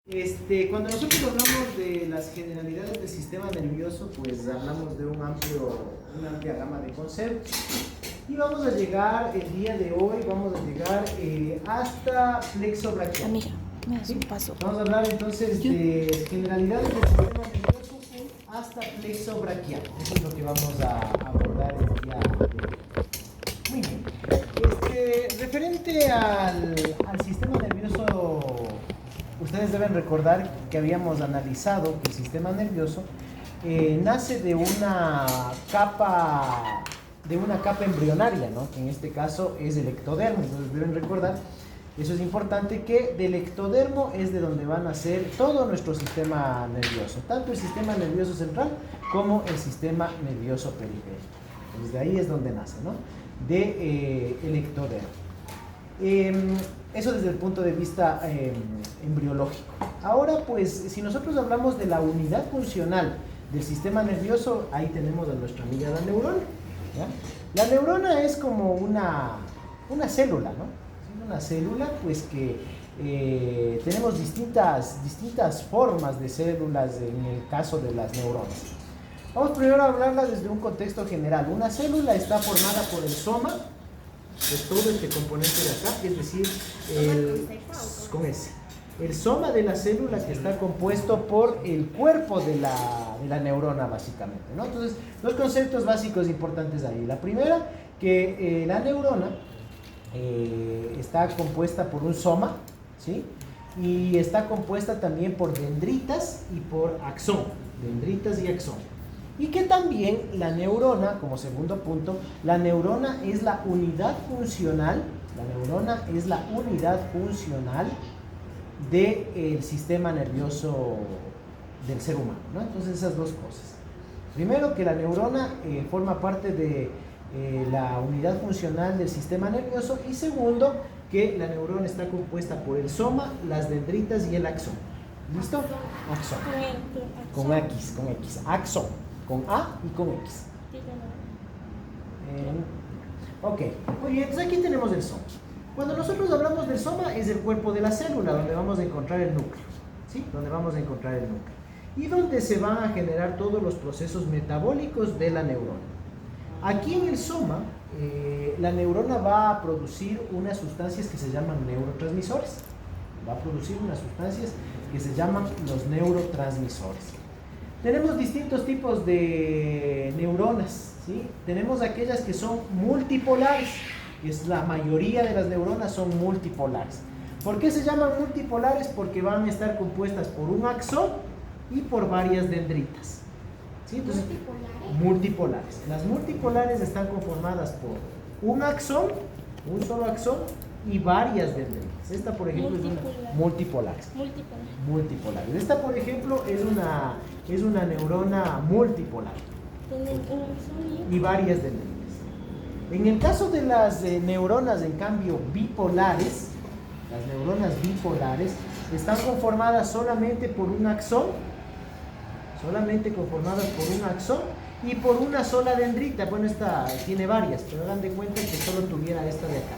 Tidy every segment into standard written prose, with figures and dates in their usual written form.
Cuando nosotros hablamos de las generalidades del sistema nervioso, pues hablamos de una amplia gama de conceptos. Y vamos a llegar, el día de hoy, hasta plexo braquial. Amiga, me das un paso. Vamos a hablar entonces de generalidades del sistema nervioso hasta plexo braquial. Eso es lo que vamos a abordar el día de hoy. Muy bien. Referente al sistema nervioso, ustedes deben recordar que habíamos analizado que el sistema nervioso nace de una capa embrionaria, ¿no? Que en este caso es el ectodermo. Entonces deben recordar, eso es importante, que del ectodermo es de donde va a nacer todo nuestro sistema nervioso, tanto el sistema nervioso central como el sistema nervioso periférico. Desde ahí es donde nace, ¿no? El ectodermo. Eso desde el punto de vista embriológico. Ahora, pues, si nosotros hablamos de la unidad funcional del sistema nervioso, ahí tenemos a nuestra amiga la neurona, ¿ya? La neurona es como una célula, ¿no? Una célula, pues, que tenemos distintas formas de células en el caso de las neuronas. Vamos primero a hablarla desde un contexto general. Una célula está formada por el soma, de todo este componente de acá, es decir, el soma de la célula, que está compuesto por el cuerpo de la neurona, básicamente, ¿no? Entonces, dos conceptos básicos importantes ahí. La primera, que la neurona está compuesta por un soma, ¿sí? Y está compuesta también por dendritas y por axón, dendritas y axón. Y que también la neurona, como segundo punto, la neurona es la unidad funcional, del sistema nervioso del ser humano, ¿no? Entonces, esas dos cosas. Primero, que la neurona forma parte de la unidad funcional del sistema nervioso, y segundo, que la neurona está compuesta por el soma, las dendritas y el axón. ¿Listo? Axón. Con X. Axón. Con A y con X. Ok, muy bien, entonces aquí tenemos el soma. Cuando nosotros hablamos del soma, es el cuerpo de la célula, donde vamos a encontrar el núcleo, ¿sí? Donde vamos a encontrar el núcleo. Y donde se van a generar todos los procesos metabólicos de la neurona. Aquí en el soma, la neurona va a producir unas sustancias que se llaman neurotransmisores. Los neurotransmisores. Tenemos distintos tipos de neuronas, ¿sí? Tenemos aquellas que son multipolares, que es la mayoría de las neuronas son multipolares. ¿Por qué se llaman multipolares? Porque van a estar compuestas por un axón y por varias dendritas, ¿sí? Entonces, multipolares. Las multipolares están conformadas por un axón, un solo axón, y varias dendritas. Esta, por ejemplo, es una multipolar. Esta, por ejemplo, es una neurona multipolar. Y varias dendritas. En el caso de las neuronas, en cambio, bipolares, las neuronas bipolares están conformadas solamente por un axón, y por una sola dendrita. Bueno, esta tiene varias, pero hagan de cuenta que solo tuviera esta de acá.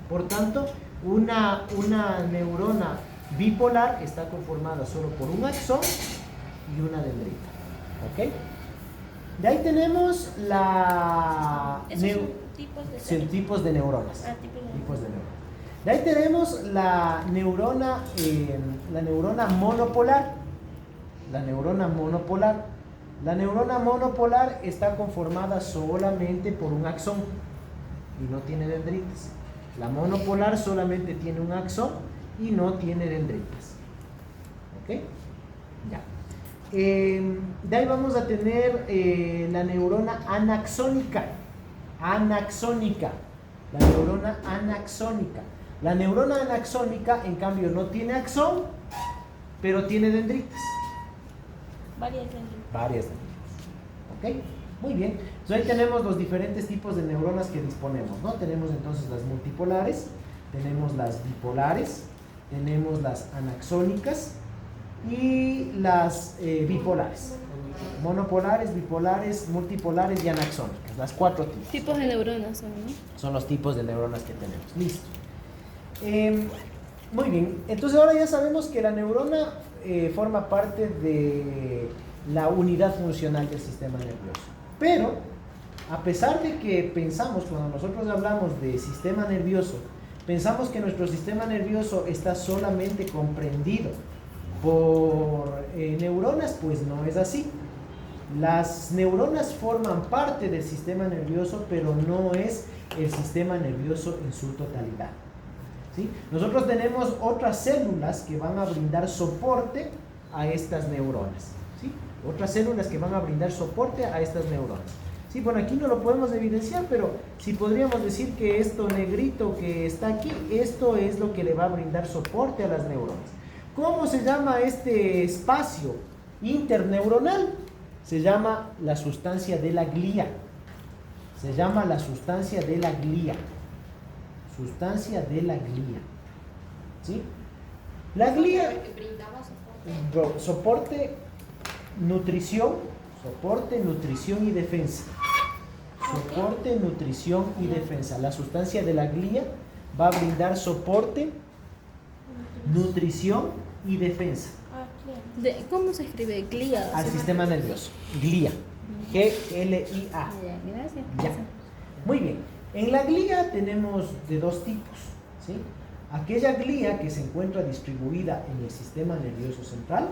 Por tanto, una neurona bipolar está conformada solo por un axón y una dendrita. ¿Ok? De ahí tenemos tipos de neuronas. De ahí tenemos la neurona monopolar. La neurona monopolar está conformada solamente por un axón y no tiene dendritas. La monopolar solamente tiene un axón y no tiene dendritas. ¿Ok? Ya. De ahí vamos a tener la neurona anaxónica. La neurona anaxónica, en cambio, no tiene axón, pero tiene dendritas. Varias dendritas. ¿Ok? Muy bien. Entonces ahí tenemos los diferentes tipos de neuronas que disponemos, ¿no? Tenemos entonces las multipolares, tenemos las bipolares, tenemos las anaxónicas y las bipolares. Monopolares, bipolares, multipolares y anaxónicas. Las 4 tipos. Tipos de neuronas son, ¿no? Son los tipos de neuronas que tenemos. Listo. Muy bien, entonces ahora ya sabemos que la neurona forma parte de la unidad funcional del sistema nervioso. Pero, a pesar de que pensamos, cuando nosotros hablamos de sistema nervioso, pensamos que nuestro sistema nervioso está solamente comprendido por neuronas, pues no es así. Las neuronas forman parte del sistema nervioso, pero no es el sistema nervioso en su totalidad. ¿Sí? Nosotros tenemos otras células que van a brindar soporte a estas neuronas. ¿Sí? Otras células que van a brindar soporte a estas neuronas. Sí, bueno, aquí no lo podemos evidenciar, pero sí podríamos decir que esto negrito que está aquí, esto es lo que le va a brindar soporte a las neuronas. ¿Cómo se llama este espacio interneuronal? Se llama la sustancia de la glía. Se llama la sustancia de la glía. Sustancia de la glía. ¿Sí? La glía soporte, nutrición y defensa. Soporte, nutrición y defensa. La sustancia de la glía va a brindar soporte, nutrición y defensa. ¿Cómo se escribe glía? Al sistema nervioso. Glía. G-L-I-A. Gracias. Ya. Muy bien. En la glía tenemos de dos tipos, ¿sí? Aquella glía que se encuentra distribuida en el sistema nervioso central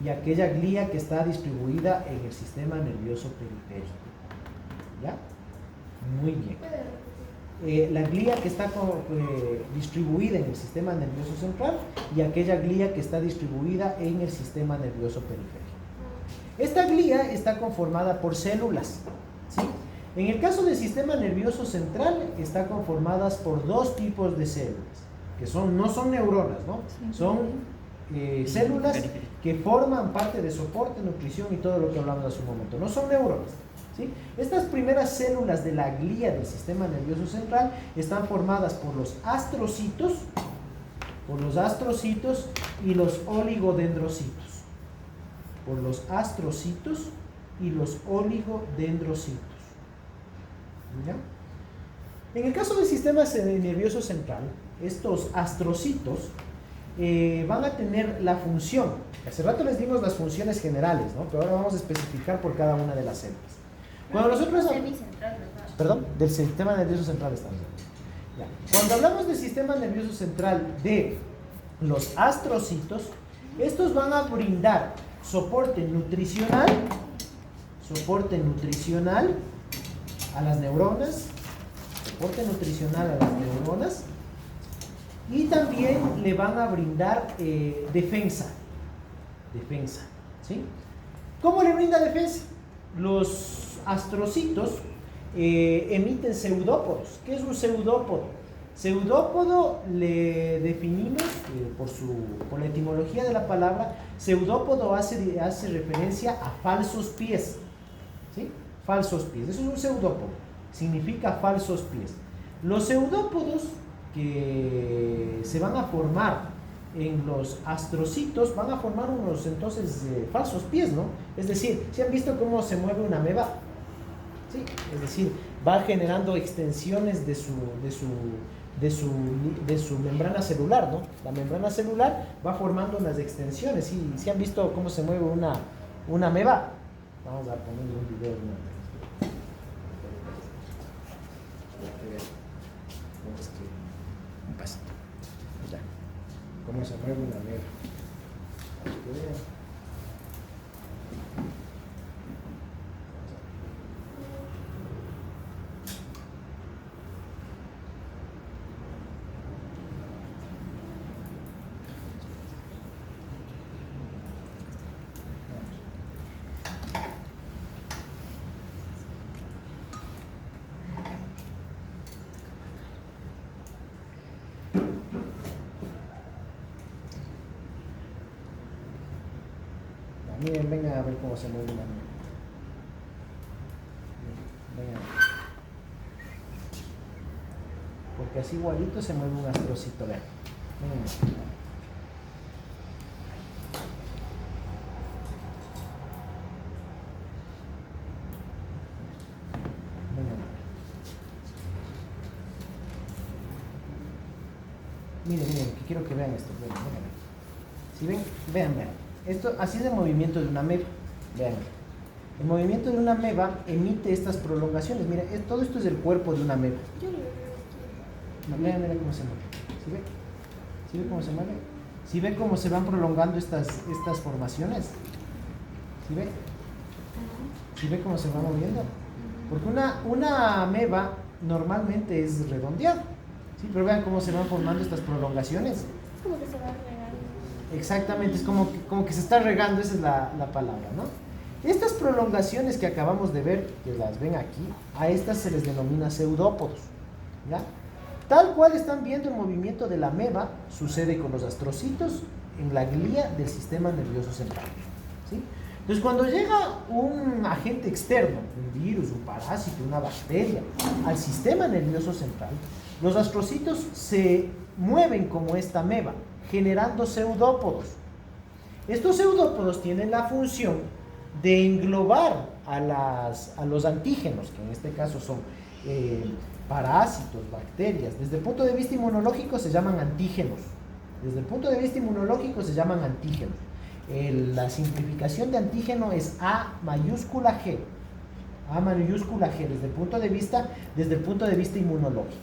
y aquella glía que está distribuida en el sistema nervioso periférico. ¿Ya? Muy bien. La glía que está distribuida en el sistema nervioso central y aquella glía que está distribuida en el sistema nervioso periférico. Esta glía está conformada por células, ¿sí? En el caso del sistema nervioso central está conformadas por dos tipos de células, que no son neuronas, ¿no? Son células que forman parte de soporte, nutrición y todo lo que hablamos hace un momento. No son neuronas, ¿sí? Estas primeras células de la glía del sistema nervioso central están formadas por los astrocitos y los oligodendrocitos. Por los astrocitos y los oligodendrocitos. ¿Ya? En el caso del sistema nervioso central, estos astrocitos van a tener la función. Hace rato les dimos las funciones generales, ¿no? Pero ahora vamos a especificar por cada una de las células. Cuando nosotros perdón, del sistema nervioso central estamos. Ya. Cuando hablamos del sistema nervioso central de los astrocitos, estos van a brindar soporte nutricional a las neuronas, y también le van a brindar defensa, ¿sí? ¿Cómo le brinda defensa? Los astrocitos emiten pseudópodos. ¿Qué es un pseudópodo? Pseudópodo le definimos por la etimología de la palabra. Pseudópodo hace referencia a falsos pies, ¿sí? Falsos pies, eso es un pseudópodo, significa falsos pies. Los pseudópodos que se van a formar en los astrocitos van a formar unos entonces falsos pies, ¿no? Es decir, ¿sí han visto cómo se mueve una ameba? ¿Sí? Es decir, va generando extensiones de su membrana celular, ¿no? La membrana celular va formando unas extensiones. ¿Sí han visto cómo se mueve una ameba? Vamos a poner un video de una ameba. Un pasito. Ya. ¿Cómo se mueve una ameba? Miren, vengan a ver cómo se mueve una ameba. Vengan. Porque así igualito se mueve un astrocito, vean. Vengan. Miren, que quiero que vean esto. Vean. ¿Sí ven? Vean. Esto, así es el movimiento de una ameba. Vean. El movimiento de una ameba emite estas prolongaciones. Mira, todo esto es el cuerpo de una ameba. Mira cómo se mueve. ¿Sí ve? ¿Sí ve cómo se mueve? ¿Sí ve cómo se van prolongando estas formaciones? ¿Sí ve? ¿Sí ve cómo se va moviendo? Porque una ameba normalmente es redondeada. ¿Sí? Pero vean cómo se van formando estas prolongaciones. Es como que se va regando. Exactamente, es como que se está regando, esa es la palabra, ¿no? Estas prolongaciones que acabamos de ver, que las ven aquí, a estas se les denomina pseudópodos, ¿ya? Tal cual están viendo el movimiento de la ameba, sucede con los astrocitos en la glía del sistema nervioso central, ¿sí? Entonces, cuando llega un agente externo, un virus, un parásito, una bacteria, al sistema nervioso central, los astrocitos se mueven como esta ameba, generando pseudópodos. Estos pseudópodos tienen la función de englobar a los antígenos, que en este caso son parásitos, bacterias. Desde el punto de vista inmunológico se llaman antígenos. La simplificación de antígeno es A mayúscula G. Desde el punto de vista inmunológico.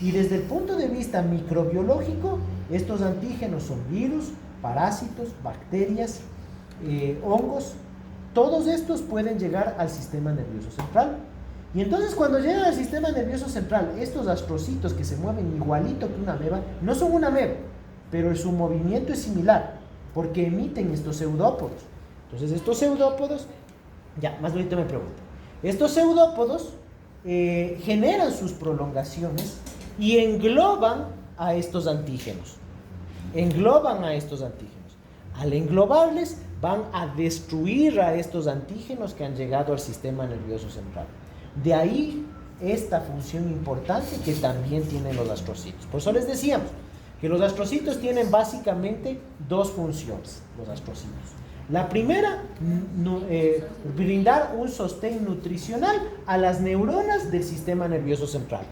Y desde el punto de vista microbiológico, estos antígenos son virus, parásitos, bacterias, hongos. Todos estos pueden llegar al sistema nervioso central. Y entonces, cuando llegan al sistema nervioso central, estos astrocitos que se mueven igualito que una ameba, no son una ameba, pero su movimiento es similar, porque emiten estos pseudópodos. Entonces, estos pseudópodos, más bonito me pregunta, estos pseudópodos generan sus prolongaciones y engloban a estos antígenos. Al englobarles, van a destruir a estos antígenos que han llegado al sistema nervioso central. De ahí esta función importante que también tienen los astrocitos. Por eso les decíamos que los astrocitos tienen básicamente dos funciones, los astrocitos. La primera, brindar un sostén nutricional a las neuronas del sistema nervioso central.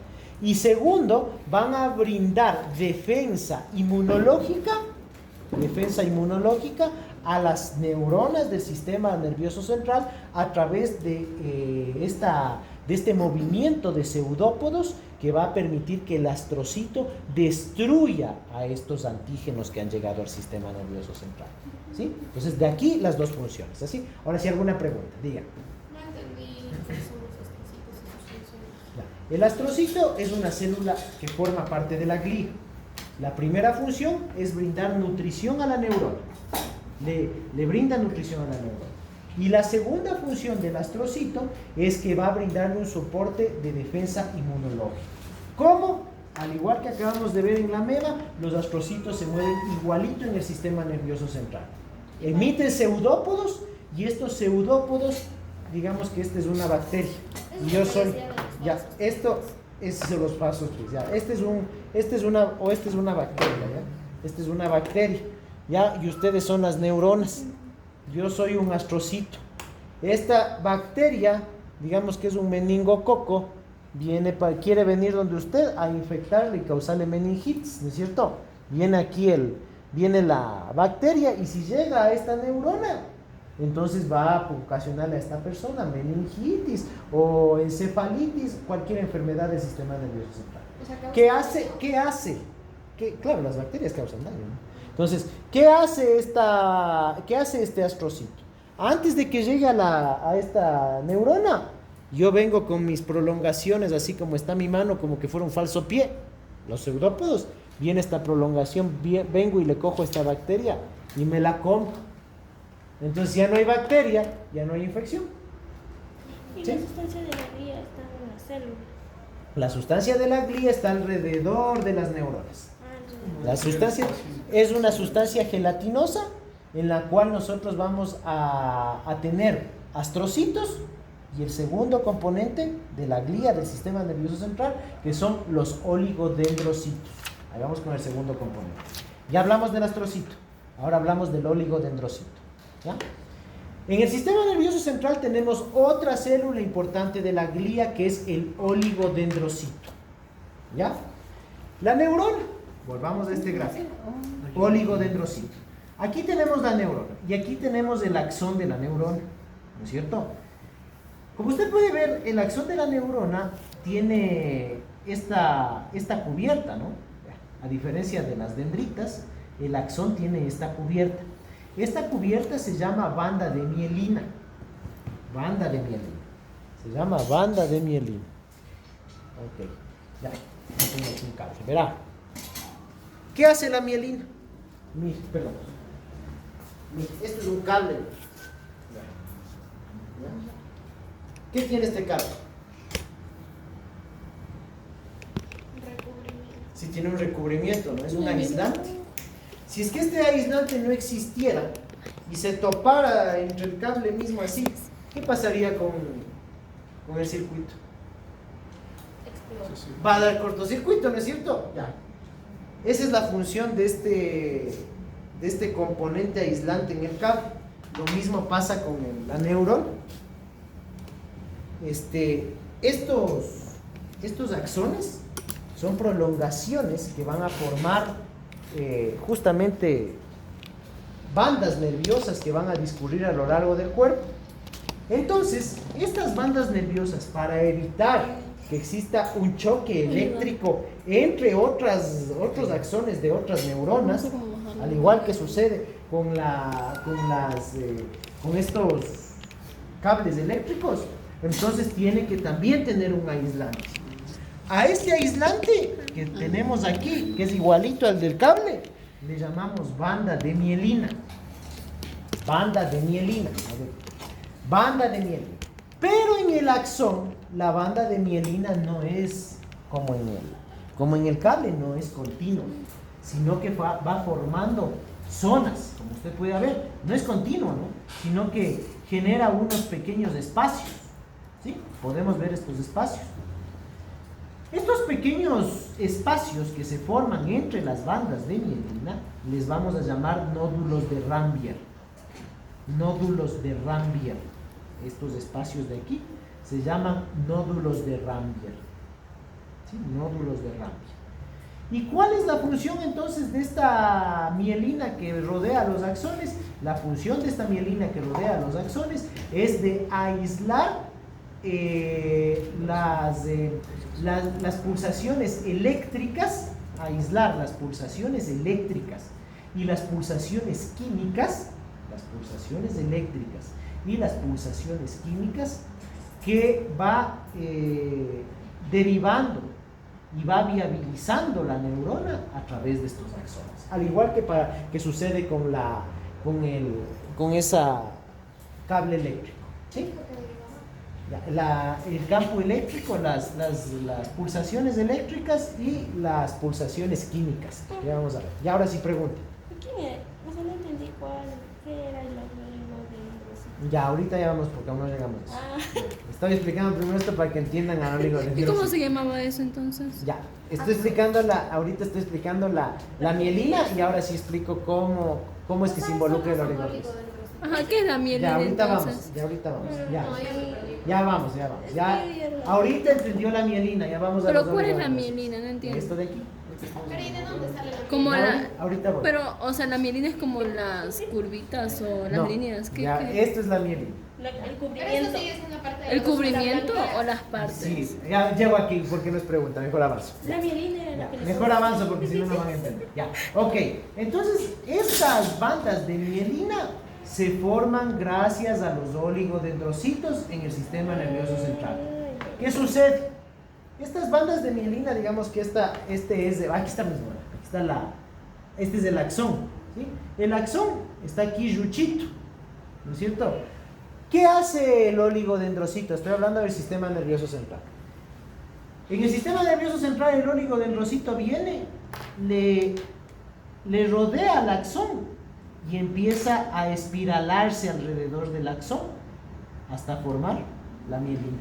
Y segundo, van a brindar defensa inmunológica a las neuronas del sistema nervioso central a través de este movimiento de pseudópodos que va a permitir que el astrocito destruya a estos antígenos que han llegado al sistema nervioso central. ¿Sí? Entonces, de aquí las dos funciones. ¿Así? Ahora, si alguna pregunta, diga. No entendí qué son los astrocitos y sus funciones. El astrocito es una célula que forma parte de la glía. La primera función es brindar nutrición a la neurona. Le brinda nutrición a la neurona. Y la segunda función del astrocito es que va a brindarle un soporte de defensa inmunológica. ¿Cómo? Al igual que acabamos de ver en la ameba, los astrocitos se mueven igualito en el sistema nervioso central. Emiten pseudópodos y estos pseudópodos, digamos que esta es una bacteria. Y yo soy, esto es de los pasos, pues ya. Esta es una bacteria, ¿ya? Esta es una bacteria, ¿ya? Y ustedes son las neuronas. Yo soy un astrocito. Esta bacteria, digamos que es un meningococo, quiere venir donde usted a infectarle y causarle meningitis, ¿no es cierto? Viene la bacteria y si llega a esta neurona, entonces va a ocasionarle a esta persona meningitis o encefalitis, cualquier enfermedad del sistema nervioso central. O sea, ¿Qué hace? Claro, las bacterias causan daño, ¿no? Entonces, ¿qué hace este astrocito? Antes de que llegue a esta neurona, yo vengo con mis prolongaciones, así como está mi mano, como que fuera un falso pie. Los pseudópodos, viene esta prolongación, vengo y le cojo esta bacteria y me la como. Entonces ya no hay bacteria, ya no hay infección. ¿Y ¿Sí? la sustancia de la glía está en la célula? La sustancia de la glía está alrededor de las neuronas. La sustancia es una sustancia gelatinosa en la cual nosotros vamos a tener astrocitos y el segundo componente de la glía del sistema nervioso central, que son los oligodendrocitos. Ahí vamos con el segundo componente. Ya hablamos del astrocito, ahora hablamos del oligodendrocito. ¿Ya? En el sistema nervioso central tenemos otra célula importante de la glía que es el oligodendrocito. ¿Ya? La neurona Volvamos a este gráfico. Oligodendrocito. Aquí tenemos la neurona y aquí tenemos el axón de la neurona, ¿no es cierto? Como usted puede ver, el axón de la neurona tiene esta cubierta, ¿no? A diferencia de las dendritas, el axón tiene esta cubierta. Esta cubierta se llama banda de mielina. Banda de mielina. Se llama banda de mielina. Ok, ya. Tengo aquí un cable. Verá. ¿Qué hace la mielina? Perdón. Este es un cable. ¿Qué tiene este cable? Recubrimiento. Si tiene un recubrimiento, ¿no? Es un aislante. Si es que este aislante no existiera y se topara entre el cable mismo así, ¿qué pasaría con el circuito? Explota. Va a dar cortocircuito, ¿no es cierto? Ya. Esa es la función de este componente aislante en el cable. Lo mismo pasa con la neurona. Estos axones son prolongaciones que van a formar justamente bandas nerviosas que van a discurrir a lo largo del cuerpo. Entonces, estas bandas nerviosas, para evitar que exista un choque eléctrico entre otros axones de otras neuronas, al igual que sucede con estos cables eléctricos, entonces tiene que también tener un aislante. A este aislante que tenemos aquí, que es igualito al del cable, le llamamos banda de mielina. Banda de mielina. A ver. Banda de mielina. Pero en el axón, la banda de mielina no es como en el cable, no es continuo, sino que va formando zonas, como usted puede ver. No es continuo, ¿no? Sino que genera unos pequeños espacios. ¿Sí? Podemos ver estos espacios. Estos pequeños espacios que se forman entre las bandas de mielina les vamos a llamar nódulos de Rambier. Nódulos de Rambier. Estos espacios de aquí se llaman nódulos de Rambier. ¿Sí? Nódulos de Rambier. ¿Y cuál es la función entonces de esta mielina que rodea los axones? La función de esta mielina que rodea los axones es de aislar las pulsaciones eléctricas, aislar las pulsaciones eléctricas y las pulsaciones químicas, las pulsaciones eléctricas y las pulsaciones químicas que va derivando y va viabilizando la neurona a través de estos axones, al igual que sucede con esa cable eléctrico, ¿sí? El campo eléctrico, las pulsaciones eléctricas y las pulsaciones químicas. Ya vamos a ver. Y ahora sí pregunte. O sea, no entendí qué era el oligodendrocito. Ya, ahorita ya vamos porque aún no llegamos a eso. Estoy explicando primero esto para que entiendan al ¿Y cómo se llamaba eso entonces? Ya, ahorita estoy explicando la mielina y ahora sí explico cómo es que se involucra el oligodendrocito. Ajá, ¿qué es la mielina Ya, ahorita entonces? vamos. No, Ya vamos. Ya, ahorita entendió la mielina, ya vamos a Pero los ¿cuál es la oligodendrocitos. mielina? No entiendo. Esto de aquí. Pero ¿y de dónde sale la Como la... Ahorita voy. Pero, o sea, la mielina es como las curvitas o las No, líneas. ya, esto es la mielina. El Pero eso cubrimiento. sigue siendo parte de ¿El la cosita cubrimiento blanca. o las partes? Sí, ya llego aquí porque nos pregunta, mejor avanzo. La mielina era Ya, la que mejor avanzo porque si no no van a entender. Ya, ok. Entonces, estas bandas de mielina se forman gracias a los oligodendrocitos en el sistema nervioso central. ¿Qué sucede? Estas bandas de mielina, digamos que aquí está mismo, este es el axón, ¿sí? El axón está aquí ruchito, ¿no es cierto? ¿Qué hace el oligodendrocito? Estoy hablando del sistema nervioso central. En el sistema nervioso central el oligodendrocito viene, le rodea al axón y empieza a espiralarse alrededor del axón hasta formar la mielina.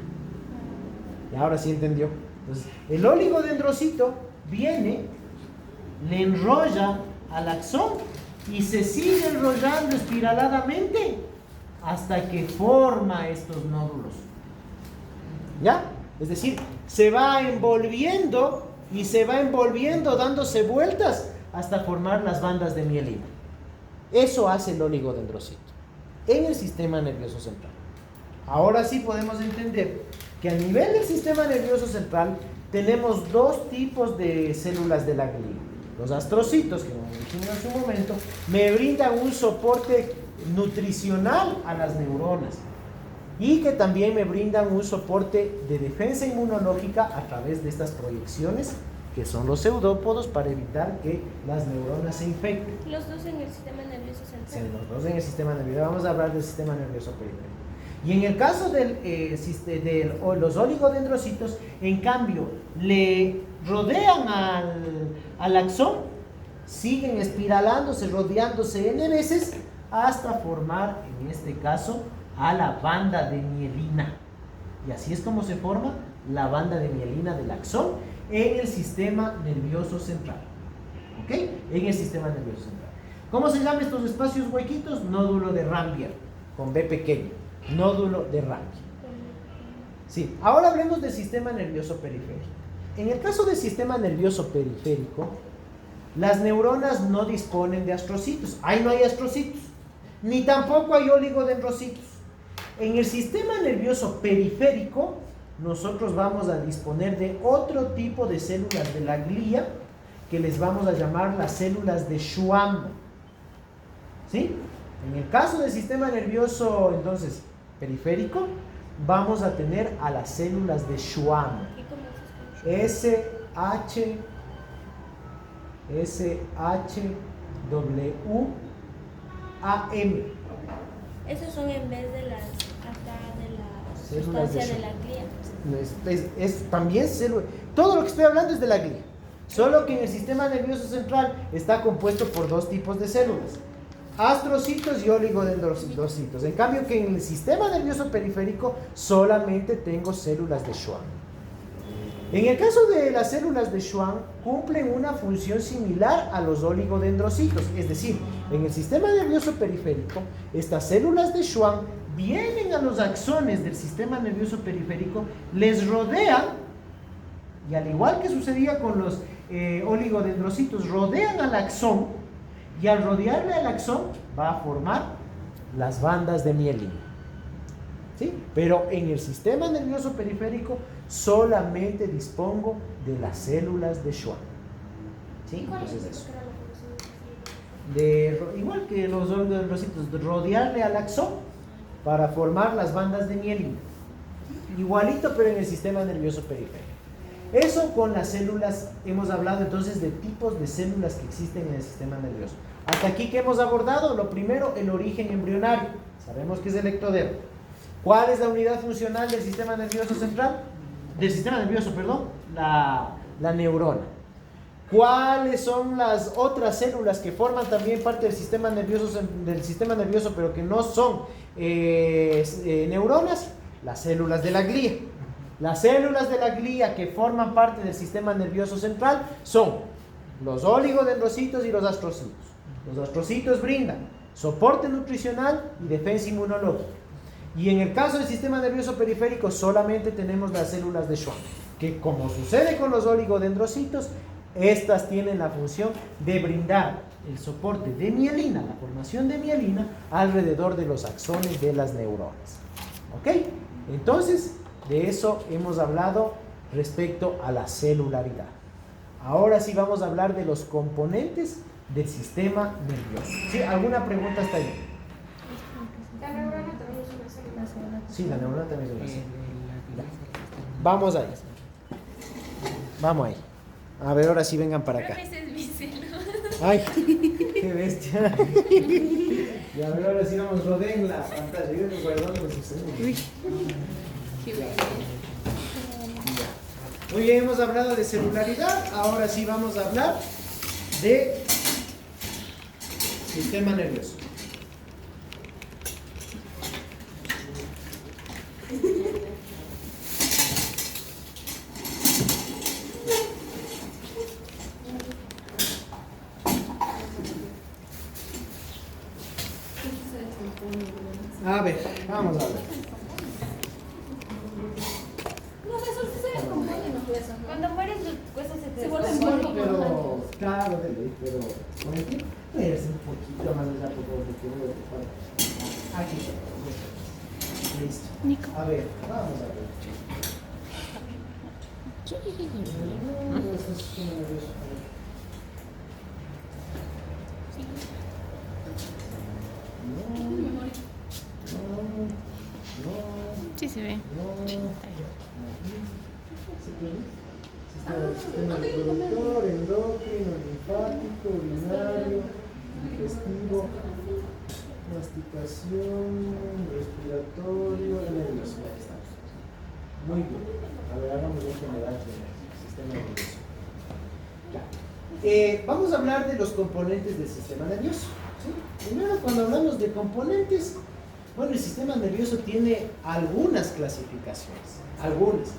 Y ahora sí entendió. Entonces, el oligodendrocito viene, le enrolla al axón y se sigue enrollando espiraladamente hasta que forma estos nódulos. ¿Ya? Es decir, se va envolviendo y se va envolviendo, dándose vueltas hasta formar las bandas de mielina. Eso hace el oligodendrocito en el sistema nervioso central. Ahora sí podemos entender que a nivel del sistema nervioso central tenemos dos tipos de células de la glía. Los astrocitos, que como dijimos en su momento, me brindan un soporte nutricional a las neuronas y que también me brindan un soporte de defensa inmunológica a través de estas proyecciones que son los pseudópodos para evitar que las neuronas se infecten. Los dos en el sistema nervioso Sí, central. los dos en el sistema nervioso. Vamos a hablar del sistema nervioso periférico. Y en el caso de los oligodendrocitos, en cambio, le rodean al axón, siguen espiralándose, rodeándose N veces, hasta formar, en este caso, a la banda de mielina. Y así es como se forma la banda de mielina del axón en el sistema nervioso central. ¿Ok? En el sistema nervioso central. ¿Cómo se llaman estos espacios huequitos? Nódulo de Rambier, con B pequeño. Nódulo de Rambier. Sí, ahora hablemos del sistema nervioso periférico. En el caso del sistema nervioso periférico, las neuronas no disponen de astrocitos. Ahí no hay astrocitos, ni tampoco hay oligodendrocitos. En el sistema nervioso periférico, nosotros vamos a disponer de otro tipo de células de la glía que les vamos a llamar las células de Schwann. ¿Sí? En el caso del sistema nervioso, entonces, periférico, vamos a tener a las células de Schwann. ¿Y cómo se escucha? SHWAM. Esos son en vez de las acá de la Células de sustancia de la glía. También célula. Todo lo que estoy hablando es de la glía. Solo que en el sistema nervioso central está compuesto por dos tipos de células: astrocitos y oligodendrocitos. En cambio que en el sistema nervioso periférico solamente tengo células de Schwann. En el caso de las células de Schwann cumplen una función similar a los oligodendrocitos, es decir, en el sistema nervioso periférico estas células de Schwann vienen a los axones del sistema nervioso periférico, les rodean y al igual que sucedía con los oligodendrocitos, rodean al axón y al rodearle al axón va a formar las bandas de mielina. ¿Sí? Pero en el sistema nervioso periférico solamente dispongo de las células de Schwann. ¿Sí? Entonces eso. Igual que los oligodendrocitos, rodearle al axón para formar las bandas de mielina. Igualito, pero en el sistema nervioso periférico. Eso con las células. Hemos hablado entonces de tipos de células que existen en el sistema nervioso. Hasta aquí, ¿qué hemos abordado? Lo primero, el origen embrionario. Sabemos que es el ectodermo. ¿Cuál es la unidad funcional del sistema nervioso central? Del sistema nervioso, perdón, la neurona. ¿Cuáles son las otras células que forman también parte del sistema nervioso, pero que no son neuronas? Las células de la glía. Las células de la glía que forman parte del sistema nervioso central son los oligodendrocitos y los astrocitos. Los astrocitos brindan soporte nutricional y defensa inmunológica. Y en el caso del sistema nervioso periférico solamente tenemos las células de Schwann, que como sucede con los oligodendrocitos, estas tienen la función de brindar el soporte de mielina, la formación de mielina alrededor de los axones de las neuronas. ¿Ok? Entonces, de eso hemos hablado respecto a la celularidad. Ahora sí vamos a hablar de los componentes del sistema nervioso. ¿Sí? ¿Alguna pregunta hasta ahí? La neurona también es una célula. Sí, la neurona también es una célula. Vamos ahí. Vamos ahí. A ver, ahora sí vengan para acá. Ay, qué bestia. Y a ver, ahora sí vamos, rodeen la pantalla. Yo me guardo lo que sucede. Muy bien, hemos hablado de celularidad. Ahora sí vamos a hablar de sistema nervioso. A ver, vamos a ver. No, eso sí se descompone, ¿no? Cuando mueres tus huesos se te Se vuelven Sí, polvo por pero, los años. claro, de ley, pero con el tiempo puede ser un poquito más allá, por favor, porque uno de aquí. Listo. Nico. A ver, vamos a ver. Sí se ve. Sistema reproductor, endocrino, linfático, urinario, digestivo, masticación, respiratorio, nervioso. Ya está. Muy bien. A ver, hagamos un general del sistema nervioso. Ya. Vamos a hablar de los componentes del sistema nervioso. ¿Sí? Primero, cuando hablamos de componentes, bueno, el sistema nervioso tiene algunas clasificaciones, algunas.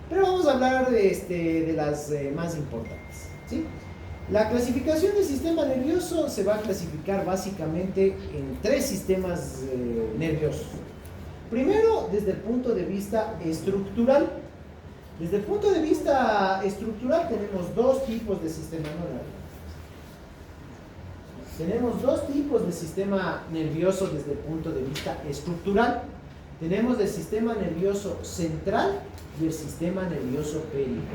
Pero vamos a hablar de las más importantes. ¿Sí? La clasificación del sistema nervioso se va a clasificar básicamente en tres sistemas nerviosos. Primero, desde el punto de vista estructural. Desde el punto de vista estructural tenemos dos tipos de sistema nervioso. Tenemos dos tipos de sistema nervioso desde el punto de vista estructural. Tenemos el sistema nervioso central y el sistema nervioso periférico.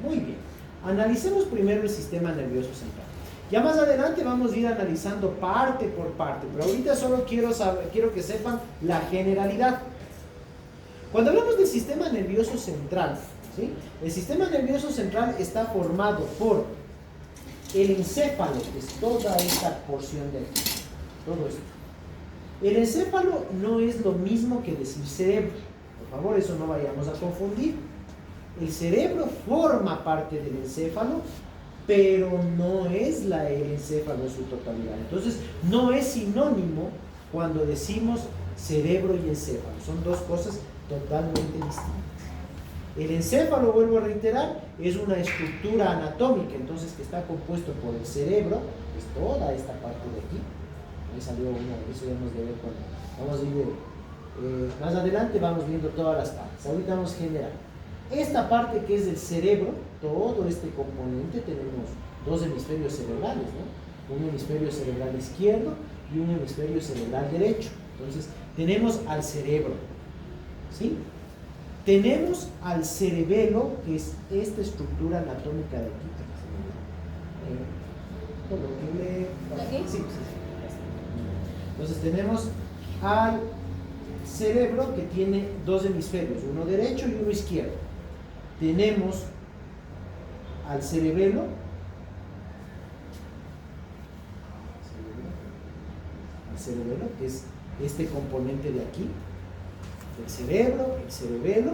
Muy bien. Analicemos primero el sistema nervioso central. Ya más adelante vamos a ir analizando parte por parte, pero ahorita solo quiero que sepan la generalidad. Cuando hablamos del sistema nervioso central, ¿sí? El sistema nervioso central está formado por el encéfalo, que es toda esta porción de aquí, todo esto. El encéfalo no es lo mismo que decir cerebro. Por favor, eso no vayamos a confundir. El cerebro forma parte del encéfalo, pero no es el encéfalo en su totalidad. Entonces, no es sinónimo cuando decimos cerebro y encéfalo. Son dos cosas totalmente distintas. El encéfalo, vuelvo a reiterar, es una estructura anatómica, entonces que está compuesto por el cerebro, que es toda esta parte de aquí. Ahí salió una, eso ya hemos de ver cuando vamos a ir más adelante, vamos viendo todas las partes. Ahorita vamos a generar. Esta parte que es el cerebro, todo este componente, tenemos dos hemisferios cerebrales, ¿no? Un hemisferio cerebral izquierdo y un hemisferio cerebral derecho. Entonces, tenemos al cerebro, ¿sí? Tenemos al cerebelo, que es esta estructura anatómica de aquí. ¿Aquí? Sí, sí, sí. Entonces tenemos al cerebro que tiene dos hemisferios, uno derecho y uno izquierdo. Tenemos al cerebelo, que es este componente de aquí, el cerebro, el cerebelo,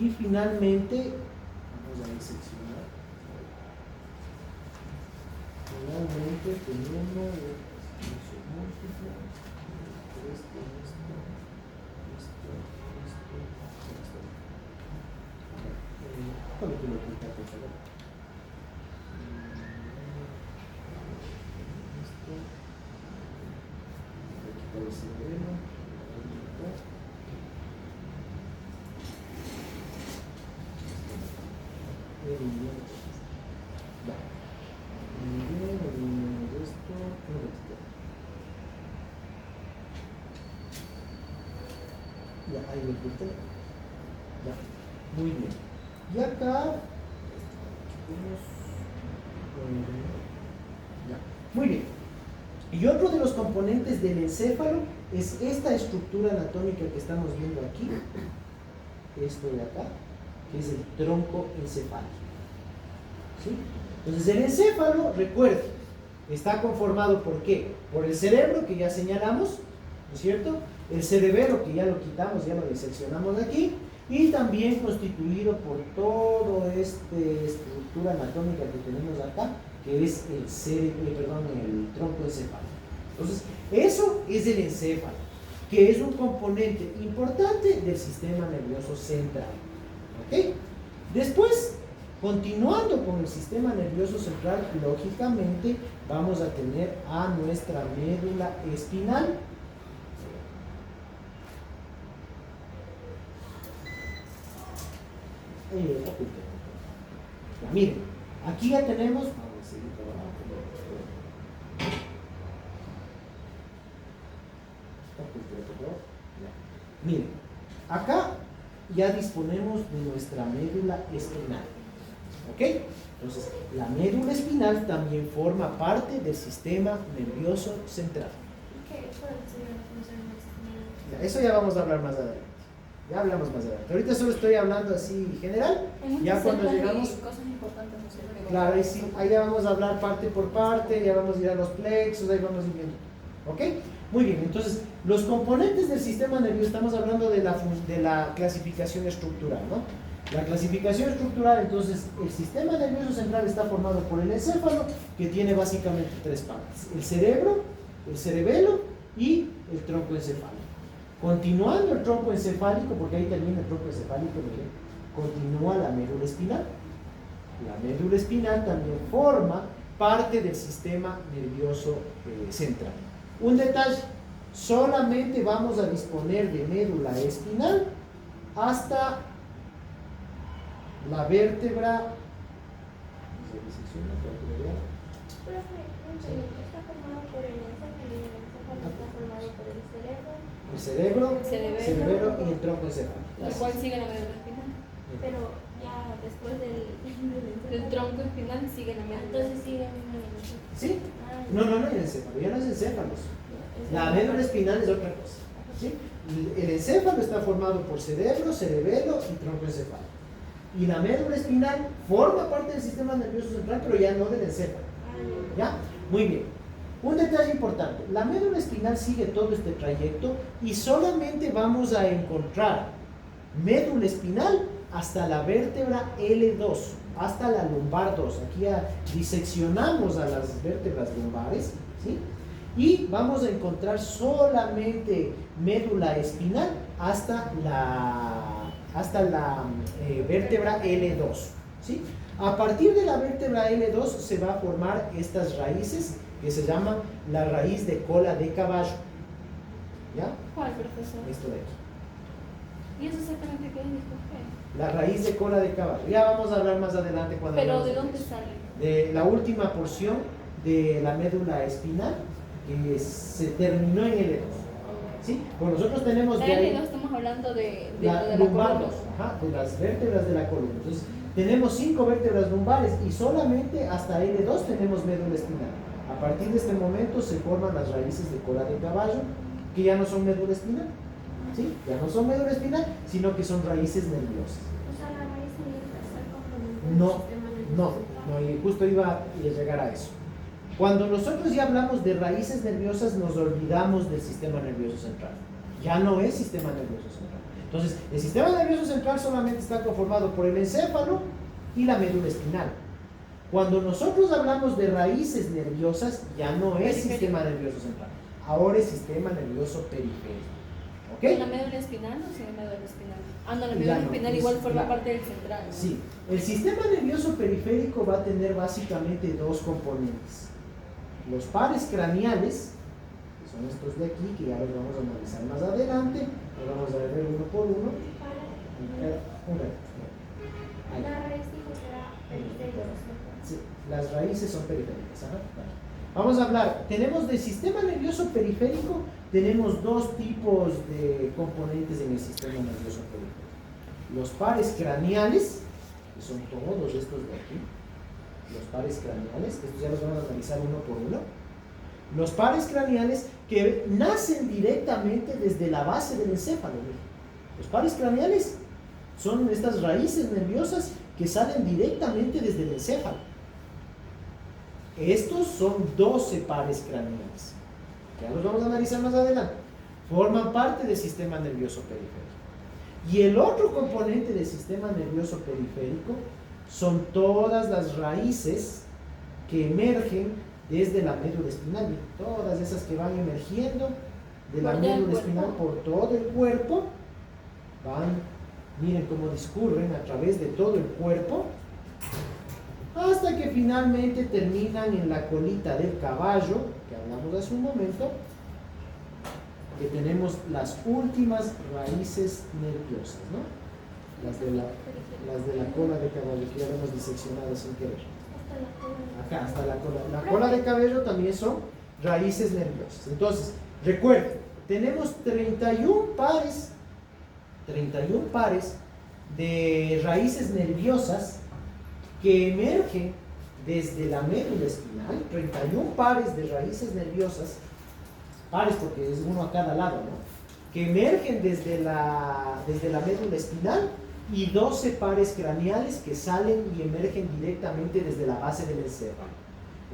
y finalmente, vamos a diseccionar, finalmente tenemos ¿cómo tú lo quitas, por favor? El cerebelo, ya, ahí lo quité. Ya, muy bien. Y acá ya, muy bien. Y otro de los componentes del encéfalo es esta estructura anatómica que estamos viendo aquí, esto de acá, que es el tronco encefálico. ¿Sí? Entonces el encéfalo, recuerden, está conformado por ¿qué? Por el cerebro, que ya señalamos, ¿no es cierto? El cerebelo, que ya lo quitamos, ya lo diseccionamos de aquí, y también constituido por toda esta estructura anatómica que tenemos acá, que es el tronco encefálico. Entonces, eso es el encéfalo, que es un componente importante del sistema nervioso central. ¿Ok? Después, continuando con el sistema nervioso central, lógicamente vamos a tener a nuestra médula espinal. Ya, miren, aquí ya tenemos, vamos a seguir por abajo. Ya. Miren, acá ya disponemos de nuestra médula espinal. ¿Ok? Entonces, la médula espinal también forma parte del sistema nervioso central. ¿Qué puede ser la función espinal? Ya, eso ya vamos a hablar más adelante. Ya hablamos más adelante. Ahorita solo estoy hablando así general. Ya cuando llegamos... Cosas importantes, no sé, pero- Claro, ahí sí, ahí ya vamos a hablar parte por parte, ya vamos a ir a los plexos, ahí vamos a ir viendo. ¿Ok? Muy bien, entonces, los componentes del sistema nervioso, estamos hablando de la clasificación estructural, ¿no? La clasificación estructural, entonces, el sistema nervioso central está formado por el encéfalo, que tiene básicamente tres partes: el cerebro, el cerebelo y el tronco encefálico. Continuando el tronco encefálico, porque ahí termina el tronco encefálico, miren, continúa la médula espinal. La médula espinal también forma parte del sistema nervioso central. Un detalle, solamente vamos a disponer de médula espinal hasta la vértebra. Profe, está formado por el encéfalo y el encéfalo está formado por el cerebro, El cerebro, Cerebelo. cerebelo y el tronco encefálico. La cual sigue la médula espinal. pero ya después del El tronco espinal sigue la médula. entonces sigue el mismo encéfalo. ¿Sí? Ah, No, el encéfalo, ya no es encéfalos. es La médula espinal es otra cosa. ¿Sí? El encéfalo está formado por cerebro, cerebelo y tronco encefálico. Y la médula espinal forma parte del sistema nervioso central, pero ya no del encéfalo. ¿Ya? Muy bien. Un detalle importante, la médula espinal sigue todo este trayecto y solamente vamos a encontrar médula espinal hasta la vértebra L2, hasta la lumbar 2. Aquí ya diseccionamos a las vértebras lumbares, ¿sí? Y vamos a encontrar solamente médula espinal hasta la vértebra L2, ¿sí? A partir de la vértebra L2 se va a formar estas raíces que se llaman la raíz de cola de caballo. ¿Ya? ¿Cuál, profesor? Esto de aquí. ¿Y eso exactamente qué es? Disculpe. La raíz de cola de caballo. Ya vamos a hablar más adelante cuando ¿Pero hablamos de dónde eso. sale? De la última porción de la médula espinal que se terminó en L2. ¿Sí? Pues nosotros tenemos La de ahí L2 estamos hablando de la la lumbar, columna. ajá, de las vértebras de la columna. Entonces, tenemos 5 vértebras lumbares y solamente hasta L2 tenemos médula espinal. A partir de este momento se forman las raíces de cola de caballo, que ya no son médula espinal, ¿sí? Ya no son médula espinal, sino que son raíces nerviosas. O sea, la raíz es el tercer componente del No, sistema nervioso central. y justo iba a llegar a eso. Cuando nosotros ya hablamos de raíces nerviosas, nos olvidamos del sistema nervioso central. Ya no es sistema nervioso central. Entonces, el sistema nervioso central solamente está conformado por el encéfalo y la médula espinal. Cuando nosotros hablamos de raíces nerviosas, ya no es Periférico. sistema nervioso central. Ahora es sistema nervioso periférico. ¿La ¿Ok? médula espinal o sin médula espinal? Ah, no, la Ya médula no, espinal es- igual forma ya. parte del central, ¿no? Sí. El sistema nervioso periférico va a tener básicamente dos componentes. Los pares craneales, que son estos de aquí, que ya los vamos a analizar más adelante, los vamos a ver uno por uno. Ahí. La raíz dijo que era periférico, ¿cierto? Sí, las raíces son periféricas. Ajá. Vamos a hablar, tenemos del sistema nervioso periférico, tenemos dos tipos de componentes en el sistema nervioso periférico. Los pares craneales, que son todos estos de aquí, los pares craneales, estos ya los vamos a analizar uno por uno. Los pares craneales que nacen directamente desde la base del encéfalo. Miren. Los pares craneales son estas raíces nerviosas que salen directamente desde el encéfalo. Estos son 12 pares craneales. Ya los vamos a analizar más adelante. Forman parte del sistema nervioso periférico. Y el otro componente del sistema nervioso periférico son todas las raíces que emergen desde la médula espinal. Miren, todas esas que van emergiendo de la Por todo el médula espinal cuerpo. por todo el cuerpo, van, miren cómo discurren a través de todo el cuerpo, hasta que finalmente terminan en la colita del caballo, que hablamos hace un momento, que tenemos las últimas raíces nerviosas, ¿no? las de la cola de caballo, que ya lo hemos diseccionado sin querer. Hasta la cola. Acá, hasta la cola. La cola de cabello también son raíces nerviosas. Entonces, recuerden, tenemos 31 pares de raíces nerviosas que emergen desde la médula espinal, 31 pares de raíces nerviosas, pares porque es uno a cada lado, ¿no? Que emergen desde la médula espinal y 12 pares craneales que salen y emergen directamente desde la base del encéfalo.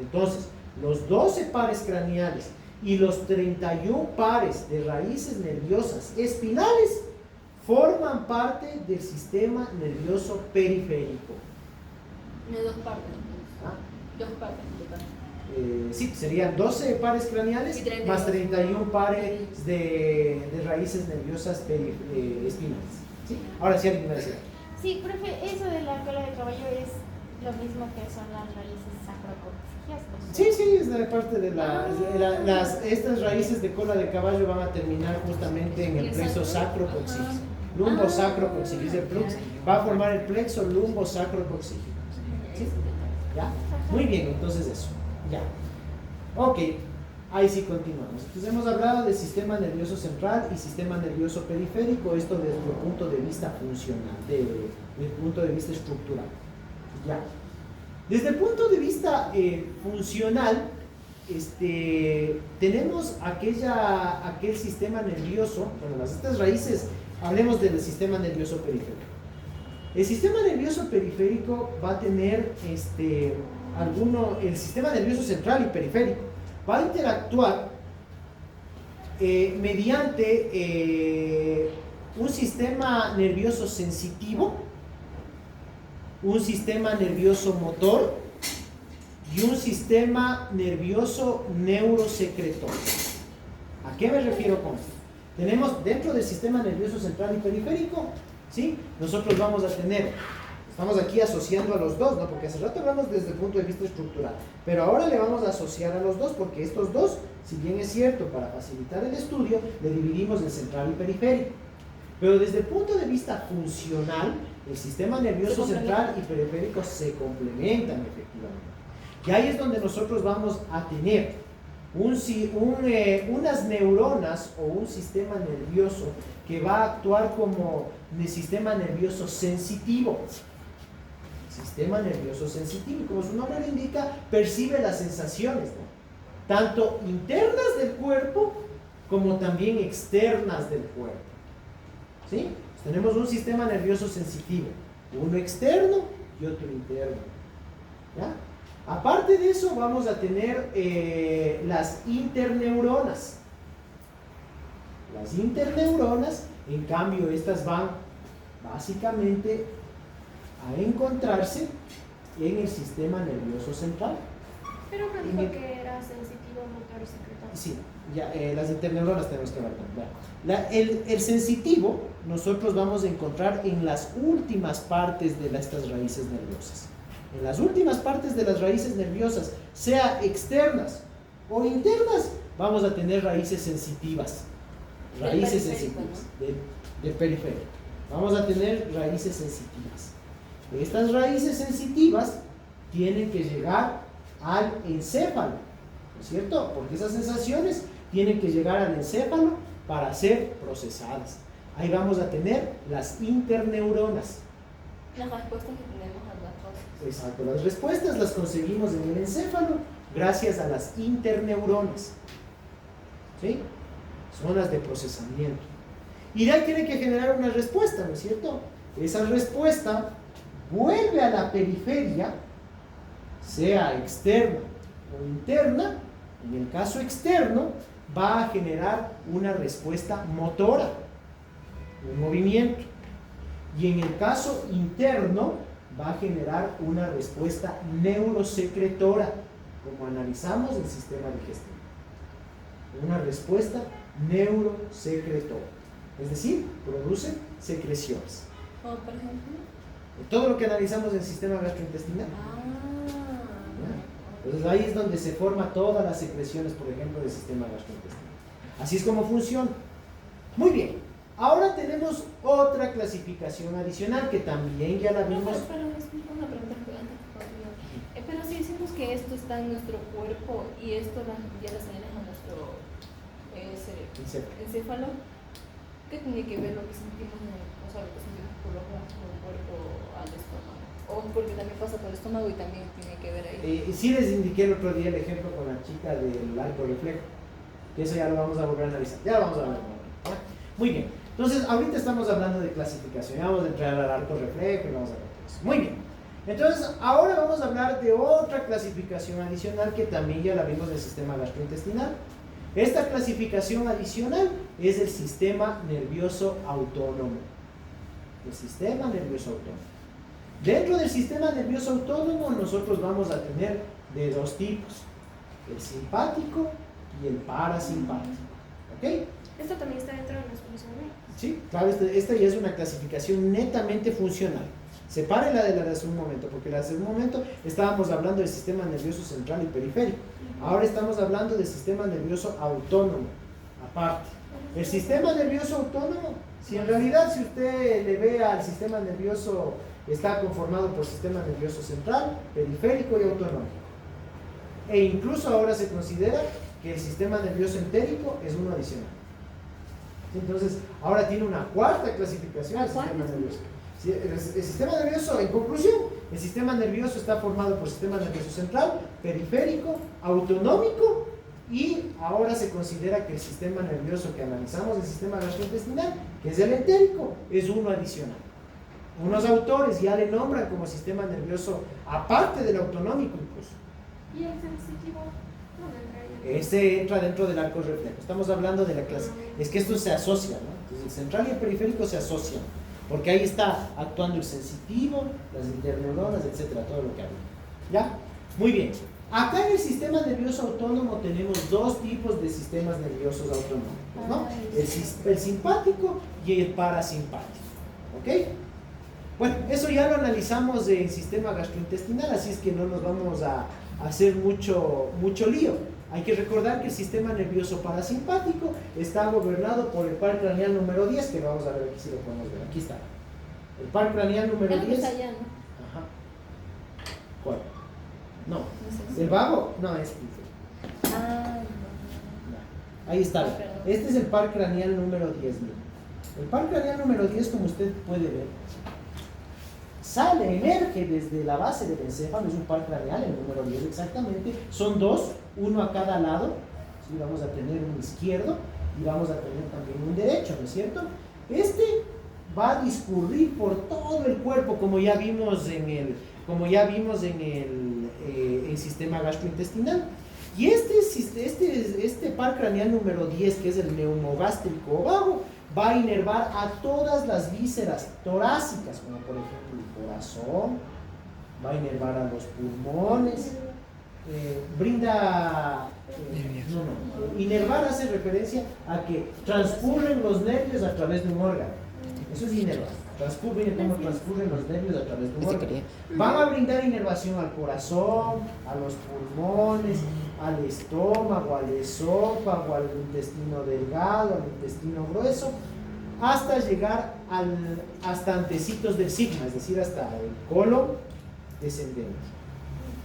Entonces, los 12 pares craneales y los 31 pares de raíces nerviosas espinales forman parte del sistema nervioso periférico. De dos partes. ¿Ah? Dos partes total. Sí, serían 12 pares craneales Y 32. más 31 pares de raíces nerviosas espinales. ¿Sí? Ahora sí, alguien me decía. Sí, profe, eso de la cola de caballo es lo mismo que son las raíces sacrococcígeas. Sí, sí, es la parte de estas raíces de cola de caballo van a terminar justamente en el plexo sacrococcígeo. Lumbo sacrococcígeo, el plux va a formar el plexo lumbo sacrococcígeo. ¿Sí? ¿Ya? Muy bien, entonces eso. Ya. Ok, ahí sí continuamos. Entonces hemos hablado del sistema nervioso central y sistema nervioso periférico, esto desde el punto de vista funcional, desde el punto de vista estructural. Ya. Desde el punto de vista funcional, tenemos aquel sistema nervioso, bueno, estas raíces, hablemos del sistema nervioso periférico. El sistema nervioso periférico va a tener el sistema nervioso central y periférico va a interactuar mediante un sistema nervioso sensitivo, un sistema nervioso motor y un sistema nervioso neurosecretor. ¿A qué me refiero con esto? Tenemos dentro del sistema nervioso central y periférico, ¿sí? Nosotros vamos a tener, estamos aquí asociando a los dos, ¿no? Porque hace rato hablamos desde el punto de vista estructural, pero ahora le vamos a asociar a los dos, porque estos dos, si bien es cierto, para facilitar el estudio, le dividimos en central y periférico. Pero desde el punto de vista funcional, el sistema nervioso central y periférico se complementan efectivamente. Y ahí es donde nosotros vamos a tener unas neuronas o un sistema nervioso que va a actuar como el sistema nervioso sensitivo. Sistema nervioso sensitivo, y como su nombre lo indica, percibe las sensaciones, ¿no? Tanto internas del cuerpo como también externas del cuerpo. ¿Sí? Tenemos un sistema nervioso sensitivo, uno externo y otro interno. ¿Ya? Aparte de eso, vamos a tener las interneuronas. Las interneuronas, en cambio, estas van básicamente a encontrarse en el sistema nervioso central. Pero no dijo que era sensitivo, motor y secretario. Sí, ya, las interneuronas tenemos que ver. El sensitivo nosotros vamos a encontrar en las últimas partes de estas raíces nerviosas. En las últimas partes de las raíces nerviosas, sea externas o internas, vamos a tener raíces sensitivas. Raíces sensitivas del periférico. Vamos a tener raíces sensitivas. Estas raíces sensitivas tienen que llegar al encéfalo, ¿no es cierto? Porque esas sensaciones tienen que llegar al encéfalo para ser procesadas. Ahí vamos a tener las interneuronas. Las respuestas que tenemos a las cosas. Exacto, las respuestas las conseguimos en el encéfalo gracias a las interneuronas. ¿Sí? Zonas de procesamiento. Y de ahí tiene que generar una respuesta, ¿no es cierto? Esa respuesta vuelve a la periferia, sea externa o interna. En el caso externo, va a generar una respuesta motora, un movimiento. Y en el caso interno, va a generar una respuesta neurosecretora, como analizamos el sistema digestivo. Una respuesta neurosecretora. Es decir, produce secreciones. O por ejemplo. Todo lo que analizamos en el sistema gastrointestinal. Entonces ahí es donde se forman todas las secreciones, por ejemplo, del sistema gastrointestinal. Así es como funciona. Muy bien. Ahora tenemos otra clasificación adicional que también ya la vimos. Pero es una pregunta que antes que continúe. Pero si decimos que esto está en nuestro cuerpo y esto ya lo señalas a nuestro encéfalo, ¿qué tiene que ver lo que sentimos o sea, lo que sentimos por los brazos del cuerpo al estómago? O porque también pasa por el estómago y también tiene que ver ahí. Sí les indiqué el otro día el ejemplo con la chica del arco reflejo, que eso ya lo vamos a volver a analizar. Ya lo vamos a ver. Muy bien. Entonces, ahorita estamos hablando de clasificación. Ya vamos a entrar al arco reflejo y vamos a ver eso. Muy bien. Entonces, ahora vamos a hablar de otra clasificación adicional que también ya la vimos del sistema gastrointestinal. Esta clasificación adicional es el sistema nervioso autónomo. El sistema nervioso autónomo. Dentro del sistema nervioso autónomo nosotros vamos a tener de dos tipos, el simpático y el parasimpático. ¿Ok? Esto también está dentro de las funciones. Sí, claro, esta ya es una clasificación netamente funcional. Sepárenla de la de hace un momento, porque la de hace un momento estábamos hablando del sistema nervioso central y periférico. Ahora estamos hablando del sistema nervioso autónomo, aparte. El sistema nervioso autónomo, si en realidad si usted le ve al sistema nervioso, está conformado por sistema nervioso central, periférico y autonómico. E incluso ahora se considera que el sistema nervioso entérico es uno adicional. Entonces, ahora tiene una cuarta clasificación del sistema nervioso. El sistema nervioso, en conclusión, el sistema nervioso está formado por sistema nervioso central, periférico, autonómico, y ahora se considera que el sistema nervioso que analizamos, el sistema gastrointestinal, que es el entérico, es uno adicional. Unos autores ya le nombran como sistema nervioso aparte del autonómico incluso. ¿Y el sensitivo? Ese entra dentro del arco reflejo. Estamos hablando de la clase. Es que esto se asocia, ¿no? Entonces el central y el periférico se asocian, porque ahí está actuando el sensitivo, las interneuronas, etcétera, todo lo que habla. ¿Ya? Muy bien. Acá en el sistema nervioso autónomo tenemos dos tipos de sistemas nerviosos autonómicos, ¿no? El simpático y el parasimpático. ¿Ok? Bueno, eso ya lo analizamos en sistema gastrointestinal, así es que no nos vamos a hacer mucho lío. Hay que recordar que el sistema nervioso parasimpático está gobernado por el par craneal número 10, que vamos a ver aquí si lo podemos ver. Aquí está. El par craneal número 10. Está allá, ¿no? Ajá. ¿Cuál? No. El vago, no, es. Ah, Ahí está. Este es el par craneal número 10. El par craneal número 10, como usted puede ver, emerge desde la base del encéfalo, es un par craneal, el número 10 exactamente, son dos, uno a cada lado, ¿sí? Vamos a tener un izquierdo y vamos a tener también un derecho, ¿no es cierto? Este va a discurrir por todo el cuerpo, como ya vimos en el sistema gastrointestinal. Y este par craneal número 10, que es el neumogástrico o vago, va a inervar a todas las vísceras torácicas, como por ejemplo el corazón, va a inervar a los pulmones, inervar hace referencia a que transcurren los nervios a través de un órgano. Eso es inervar. Cómo transcurren los nervios a través de un órgano. Van a brindar inervación al corazón, a los pulmones, al estómago, al esófago, al intestino delgado, al intestino grueso, hasta llegar hasta antecitos del sigma, es decir, hasta el colon descendente.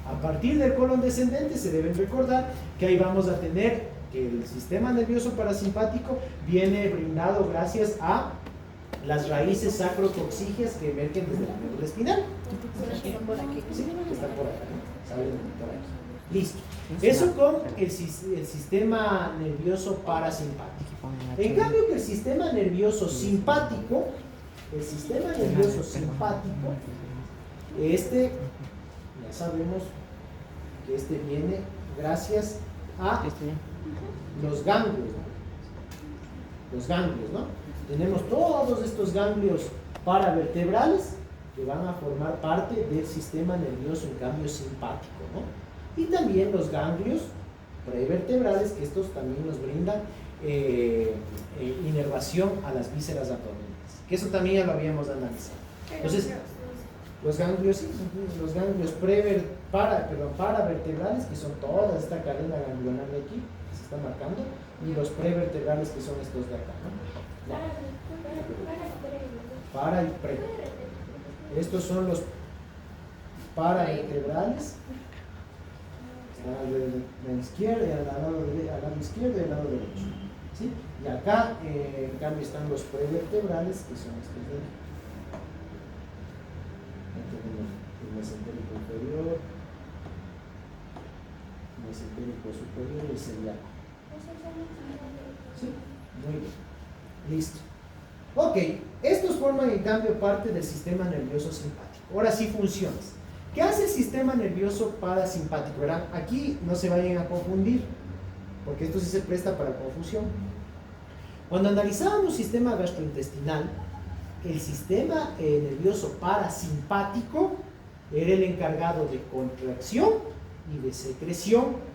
A partir del colon descendente se deben recordar que ahí vamos a tener que el sistema nervioso parasimpático viene brindado gracias a las raíces sacrocoxígeas que emergen desde la médula espinal. Sí, que están por aquí, salen por aquí. Listo. Eso con el sistema nervioso parasimpático. En cambio que el sistema nervioso simpático, ya sabemos que viene gracias a los ganglios, ¿no? Tenemos todos estos ganglios paravertebrales que van a formar parte del sistema nervioso en cambio simpático, ¿no? Y también los ganglios prevertebrales, que estos también nos brindan inervación a las vísceras abdominales, que eso también ya lo habíamos analizado. Entonces, Los ganglios, sí, los ganglios paravertebrales, que son toda esta cadena ganglionar de aquí, que se está marcando, y los prevertebrales, que son estos de acá, ¿no? Para y pre. Estos son los paravertebrales. Están al lado izquierdo, al lado izquierdo y al lado derecho. ¿Sí? Y acá, en cambio, están los prevertebrales, que son estos de aquí. El mesentérico inferior, el mesentérico superior y el celíaco. Sí, muy bien. Listo. Ok, estos forman en cambio parte del sistema nervioso simpático. Ahora sí, funciones. ¿Qué hace el sistema nervioso parasimpático? Verán, aquí no se vayan a confundir, porque esto sí se presta para confusión. Cuando analizábamos sistema gastrointestinal, el sistema nervioso parasimpático era el encargado de contracción y de secreción,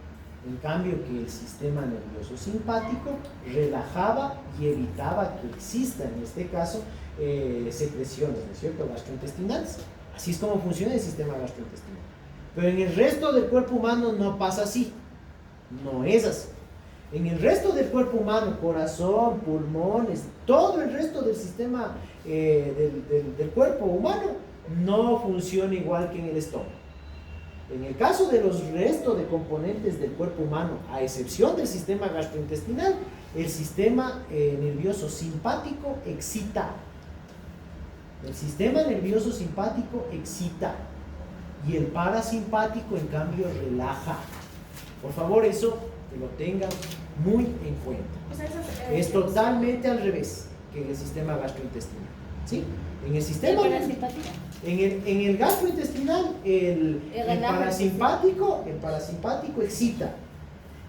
en cambio que el sistema nervioso simpático relajaba y evitaba que exista, en este caso, secreciones, ¿no es cierto?, gastrointestinales. Así es como funciona el sistema gastrointestinal. Pero en el resto del cuerpo humano no pasa así, no es así. En el resto del cuerpo humano, corazón, pulmones, todo el resto del sistema del cuerpo humano no funciona igual que en el estómago. En el caso de los restos de componentes del cuerpo humano, a excepción del sistema gastrointestinal, el sistema nervioso simpático excita. El sistema nervioso simpático excita y el parasimpático, en cambio, relaja. Por favor, eso que lo tengan muy en cuenta. Es totalmente al revés que en el sistema gastrointestinal. ¿Sí? En el sistema en el gastrointestinal el parasimpático excita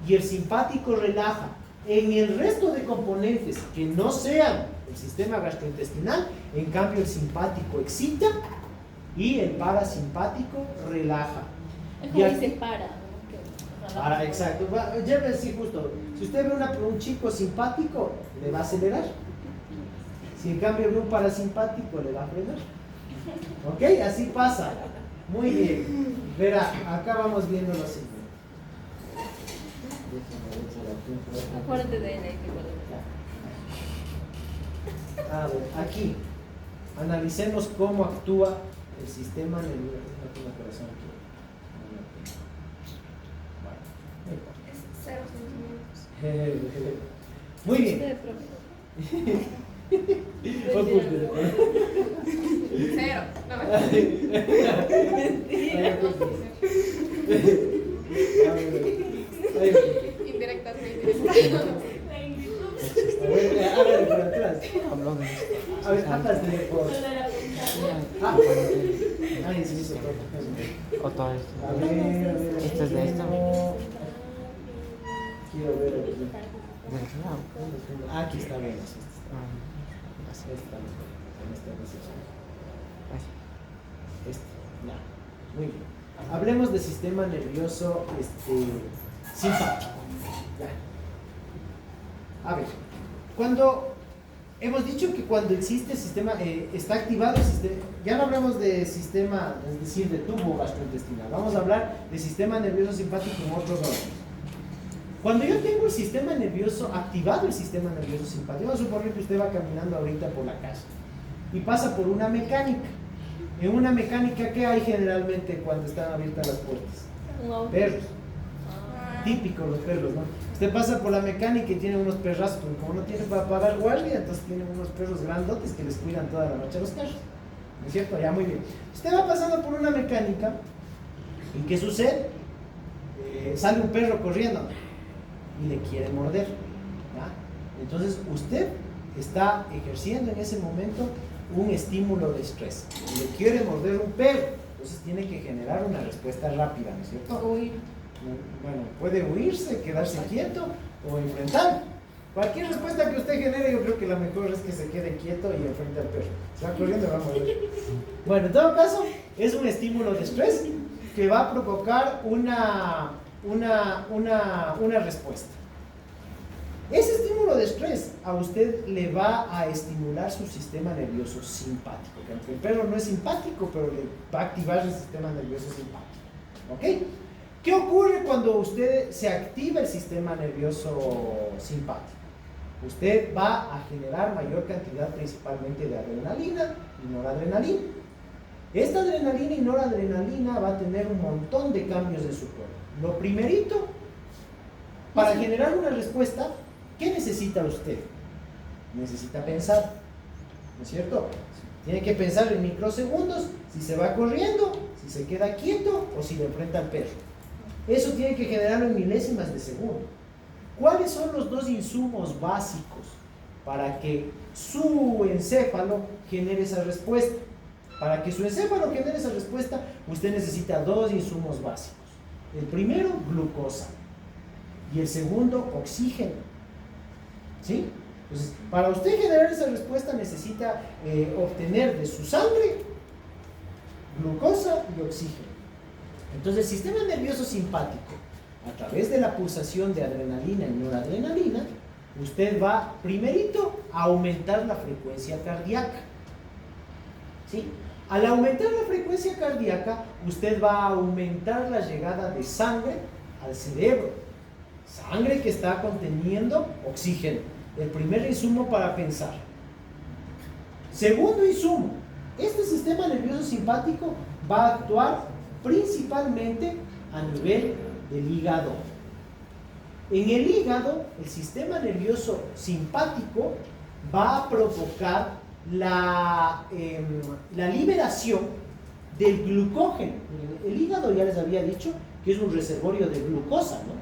y el simpático relaja. En el resto de componentes que no sean el sistema gastrointestinal, en cambio el simpático excita y el parasimpático relaja. Es como dice para, ¿no? Exacto. Ya ves, sí, justo. Si usted ve un chico simpático, le va a acelerar. Si en cambio ve un parasimpático, le va a frenar. ¿Ok? Así pasa. Muy bien. Verá, acá vamos viendo lo siguiente. Acuérdate de él ahí. A ver, aquí. Analicemos cómo actúa el sistema nervioso. No tengo corazón aquí. Cero sentimientos. Muy bien. Cero. No, indirectamente. A ver, atrás de por. Ay, sí, se toca. O todo esto. A ver. Esto es de esto. Quiero ver aquí. Del otro lado. Aquí está bien. Así. Ya. Muy bien. Hablemos del sistema nervioso simpático. Ya. A ver, cuando hemos dicho que cuando existe el sistema, está activado el sistema, ya no hablamos de sistema, es decir, de tubo gastrointestinal, vamos a hablar de sistema nervioso simpático en otros órganos. Cuando yo tengo el sistema nervioso, activado el sistema nervioso simpático, vamos a suponer que usted va caminando ahorita por la calle y pasa por una mecánica. En una mecánica, ¿qué hay generalmente cuando están abiertas las puertas? Perros. Típicos los perros, ¿no? Usted pasa por la mecánica y tiene unos perrazos, como no tiene para pagar guardia, entonces tienen unos perros grandotes que les cuidan toda la noche a los carros. ¿No es cierto? Ya, muy bien. Usted va pasando por una mecánica y ¿qué sucede? Sale un perro corriendo y le quiere morder. ¿Ya? Entonces usted está ejerciendo en ese momento un estímulo de estrés. Le quiere morder un perro, entonces tiene que generar una respuesta rápida, ¿no es cierto? Huir. Bueno, puede huirse, quedarse quieto o enfrentar. Cualquier respuesta que usted genere, yo creo que la mejor es que se quede quieto y enfrente al perro. Se va corriendo y va a morder. Bueno, en todo caso, es un estímulo de estrés que va a provocar una respuesta. Ese estímulo de estrés a usted le va a estimular su sistema nervioso simpático, que aunque el perro no es simpático, pero le va a activar el sistema nervioso simpático. ¿Ok? ¿Qué ocurre cuando usted se activa el sistema nervioso simpático? Usted va a generar mayor cantidad principalmente de adrenalina y noradrenalina. Esta adrenalina y noradrenalina va a tener un montón de cambios en su cuerpo. Lo primerito, para generar una respuesta, ¿qué necesita usted? Necesita pensar, ¿no es cierto? Tiene que pensar en microsegundos si se va corriendo, si se queda quieto o si le enfrenta al perro. Eso tiene que generarlo en milésimas de segundo. ¿Cuáles son los dos insumos básicos para que su encéfalo genere esa respuesta? Para que su encéfalo genere esa respuesta, usted necesita dos insumos básicos. El primero, glucosa. Y el segundo, oxígeno. ¿Sí? Entonces, para usted generar esa respuesta necesita obtener de su sangre glucosa y oxígeno. Entonces, el sistema nervioso simpático, a través de la pulsación de adrenalina y noradrenalina, usted va primerito a aumentar la frecuencia cardíaca. ¿Sí? Al aumentar la frecuencia cardíaca, usted va a aumentar la llegada de sangre al cerebro. Sangre que está conteniendo oxígeno, el primer insumo para pensar. Segundo insumo, este sistema nervioso simpático va a actuar principalmente a nivel del hígado. En el hígado, el sistema nervioso simpático va a provocar la liberación del glucógeno. El hígado, ya les había dicho, que es un reservorio de glucosa, ¿no?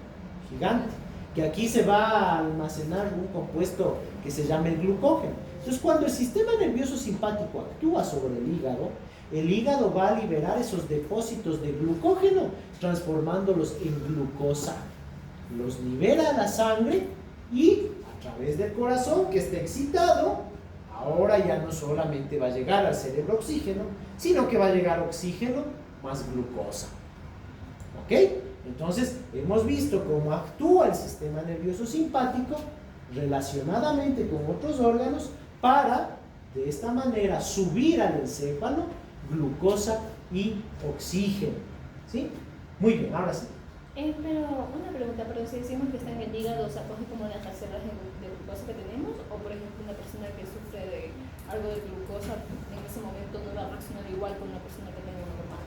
Gigante, que aquí se va a almacenar un compuesto que se llama el glucógeno. Entonces, cuando el sistema nervioso simpático actúa sobre el hígado va a liberar esos depósitos de glucógeno, transformándolos en glucosa. Los libera a la sangre y a través del corazón, que está excitado, ahora ya no solamente va a llegar al cerebro oxígeno, sino que va a llegar oxígeno más glucosa. ¿Ok? Entonces, hemos visto cómo actúa el sistema nervioso simpático relacionadamente con otros órganos para, de esta manera, subir al encéfalo glucosa y oxígeno. ¿Sí? Muy bien, ahora sí. Pero una pregunta, pero si decimos que está en el hígado, o sea, coge como las reservas de glucosa que tenemos, o por ejemplo una persona que sufre de algo de glucosa en ese momento no va a reaccionar igual con una persona que tenga una normal,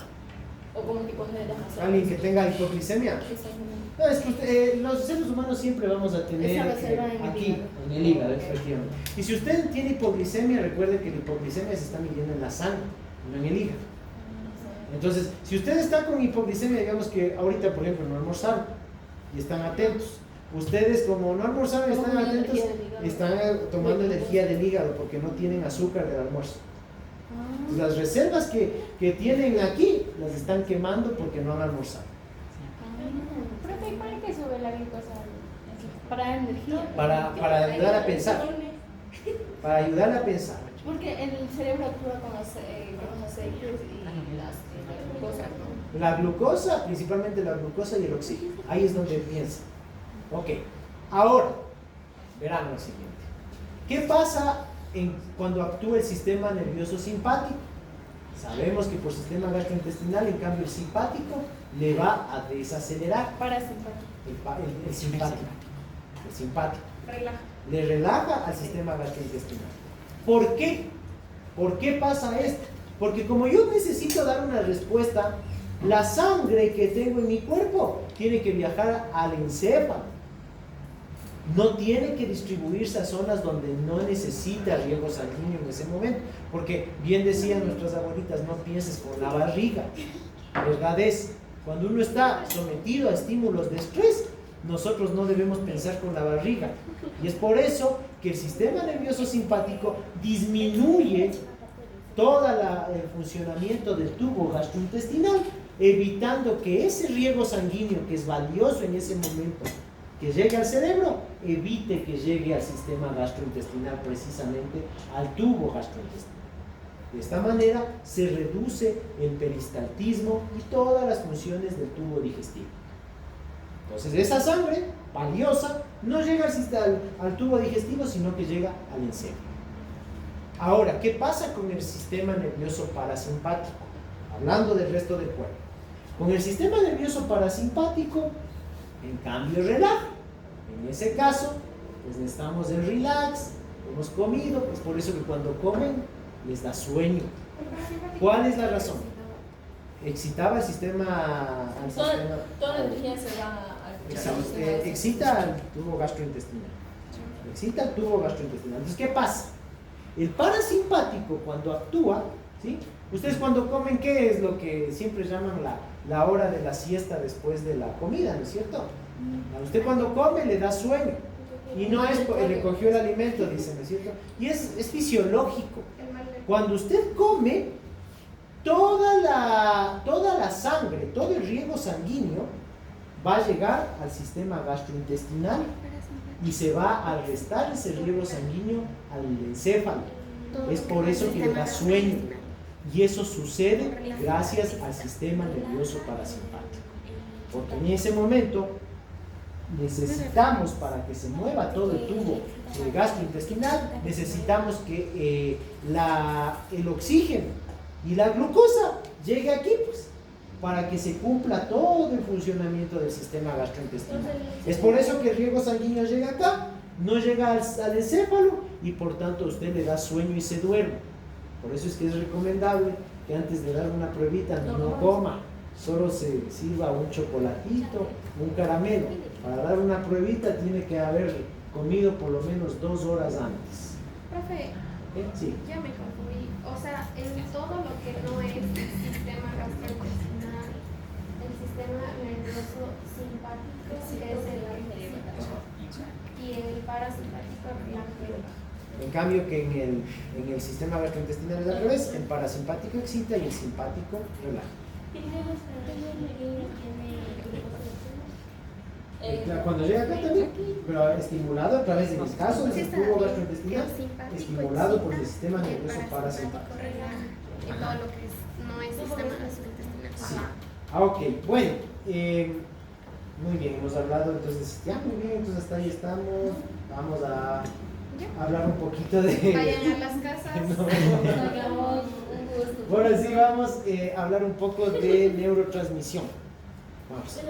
o como que coge las reservas. ¿Alguien que tenga hipoglicemia? Exactamente. No, es que los seres humanos siempre vamos a tener Esa reserva aquí, en el hígado, efectivamente. Y si usted tiene hipoglicemia, recuerde que la hipoglicemia se está midiendo en la sangre, no en el hígado. Entonces, si usted está con hipoglicemia, digamos que ahorita, por ejemplo, no almorzaron y están atentos. Ustedes, como no almorzaron y están atentos, están tomando energía del hígado porque no tienen azúcar del almuerzo. Entonces, las reservas que tienen aquí las están quemando porque no han almorzado. Profe, ¿cuál es que sube la glucosa? Para dar energía. Para ayudar a pensar. Para ayudar a pensar. Porque el cerebro actúa con los aceites y la glucosa, ¿no? La glucosa, principalmente la glucosa y el oxígeno. Ahí es donde piensa. Ok. Ahora, verán lo siguiente. ¿Qué pasa cuando actúa el sistema nervioso simpático? Sabemos que por sistema gastrointestinal, en cambio, el simpático le va a desacelerar. Parasimpático. El simpático. El simpático. Relaja. Le relaja al sistema gastrointestinal. ¿Por qué? ¿Por qué pasa esto? Porque como yo necesito dar una respuesta, la sangre que tengo en mi cuerpo tiene que viajar al encéfalo. No tiene que distribuirse a zonas donde no necesita riego sanguíneo en ese momento. Porque bien decían nuestras abuelitas, no pienses con la barriga. La verdad es, cuando uno está sometido a estímulos de estrés, nosotros no debemos pensar con la barriga. Y es por eso que el sistema nervioso simpático disminuye todo el funcionamiento del tubo gastrointestinal, evitando que ese riego sanguíneo, que es valioso en ese momento, que llegue al cerebro, evite que llegue al sistema gastrointestinal, precisamente al tubo gastrointestinal. De esta manera se reduce el peristaltismo y todas las funciones del tubo digestivo. Entonces esa sangre valiosa no llega al tubo digestivo, sino que llega al encéfalo. Ahora, ¿qué pasa con el sistema nervioso parasimpático? Hablando del resto del cuerpo. Con el sistema nervioso parasimpático, en cambio, relaja. En ese caso, pues necesitamos el relax, hemos comido, pues por eso que cuando comen les da sueño. ¿Cuál es la razón? Excitaba el sistema... Toda la energía se va al excita el tubo gastrointestinal. Excita el tubo gastrointestinal. Entonces, ¿qué pasa? El parasimpático cuando actúa, ¿sí? Ustedes cuando comen, ¿qué es lo que siempre llaman la hora de la siesta después de la comida, ¿no es cierto? A usted cuando come le da sueño. Y no es porque le cogió el alimento, dicen, ¿no es cierto? Y es fisiológico. Cuando usted come, toda la sangre, todo el riego sanguíneo va a llegar al sistema gastrointestinal y se va a restar ese riego sanguíneo al encéfalo. Es por eso que le da sueño. Y eso sucede gracias al sistema nervioso parasimpático. Porque en ese momento necesitamos, para que se mueva todo el tubo gastrointestinal, necesitamos que el oxígeno y la glucosa llegue aquí, pues, para que se cumpla todo el funcionamiento del sistema gastrointestinal. Es por eso que el riego sanguíneo llega acá, no llega al encéfalo y por tanto a usted le da sueño y se duerme. Por eso es que es recomendable que antes de dar una pruebita no coma, solo se sirva un chocolatito, un caramelo. Para dar una pruebita tiene que haber comido por lo menos 2 horas antes. Profe, Sí. ya me confundí. O sea, en todo lo que no es el sistema gastrointestinal, el sistema nervioso simpático es el que y el parasimpático relaja. En cambio que en el sistema gastrointestinal es al revés, el parasimpático excita y el simpático relaja. Cuando llega acá también, pero estimulado a través de mis casos del tubo gastrointestinal, estimulado por el sistema nervioso parasimpático. En todo lo que no es sistema gastrointestinal. Sí. Ok, bueno, muy bien, hemos hablado entonces, ya muy bien, entonces hasta ahí estamos. Vamos a hablar un poquito de... Vayan a las casas. Bueno, sí, vamos a hablar un poco de neurotransmisión. Vamos.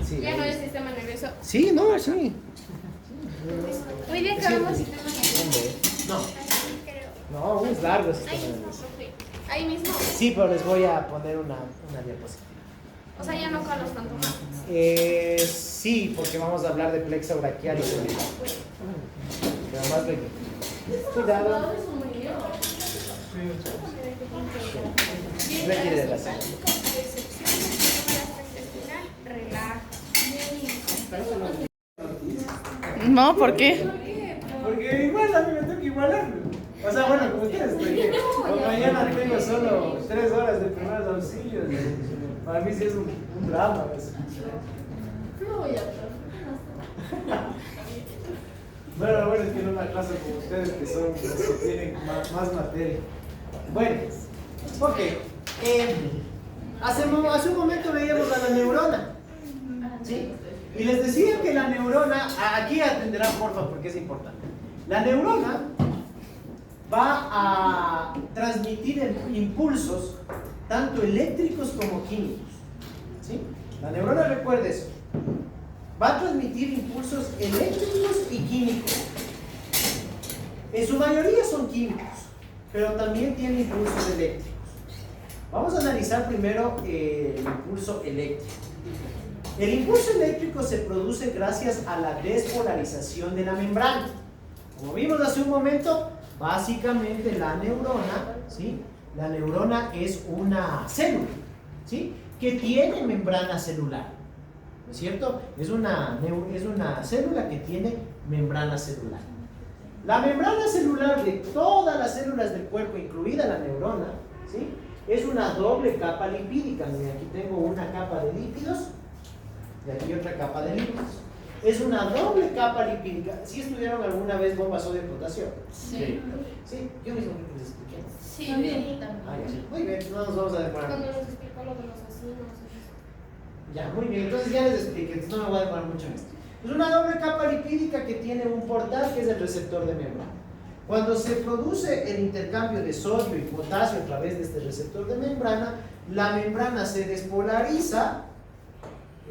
Sí, Ya no es sistema nervioso. sí, no, sí. Muy bien, acabamos sistema nervioso. No, no, es largo el Ahí sistema mismo, nervioso. profe. Ahí mismo. Sí, pero les voy a poner una diapositiva. O sea, ya no con los tanto más. Sí, porque vamos a hablar de plexo braquial y cerebral. Pero más pequeño. Cuidado. Requiere de la sangre. Relaja. No, ¿por qué? Porque igual a mí me toca igualarlo. O sea, bueno, como ustedes, porque mañana tengo solo 3 horas de primeros auxilios. Para mí sí es un drama eso. Bueno, lo bueno es que en una clase como ustedes que son los que tienen más materia. Bueno, ok. Hace un momento veíamos a la neurona. ¿Sí? Y les decía que la neurona, aquí atenderán porfa porque es importante. La neurona va a transmitir impulsos tanto eléctricos como químicos. ¿Sí? La neurona, recuerde eso. Va a transmitir impulsos eléctricos y químicos. En su mayoría son químicos, pero también tiene impulsos eléctricos. Vamos a analizar primero el impulso eléctrico. El impulso eléctrico se produce gracias a la despolarización de la membrana. Como vimos hace un momento, básicamente la neurona, ¿sí? La neurona es una célula, ¿sí? Que tiene membrana celular, ¿no es cierto? Es una célula que tiene membrana celular. La membrana celular de todas las células del cuerpo, incluida la neurona, ¿sí? Es una doble capa lipídica. Miren, aquí tengo una capa de lípidos y aquí otra capa de lípidos. Es una doble capa lipídica. ¿Sí estudiaron alguna vez bomba sodio de potasio? Sí. Sí, yo mismo que les expliqué. Sí, También. Ah, ya, sí. Muy bien, no nos vamos a demorar. Cuando nos explicó lo de los asinos. Ya, muy bien, entonces ya les expliqué, entonces no me voy a demorar mucho en esto. Es una doble capa lipídica que tiene un portal que es el receptor de membrana. Cuando se produce el intercambio de sodio y potasio a través de este receptor de membrana, la membrana se despolariza.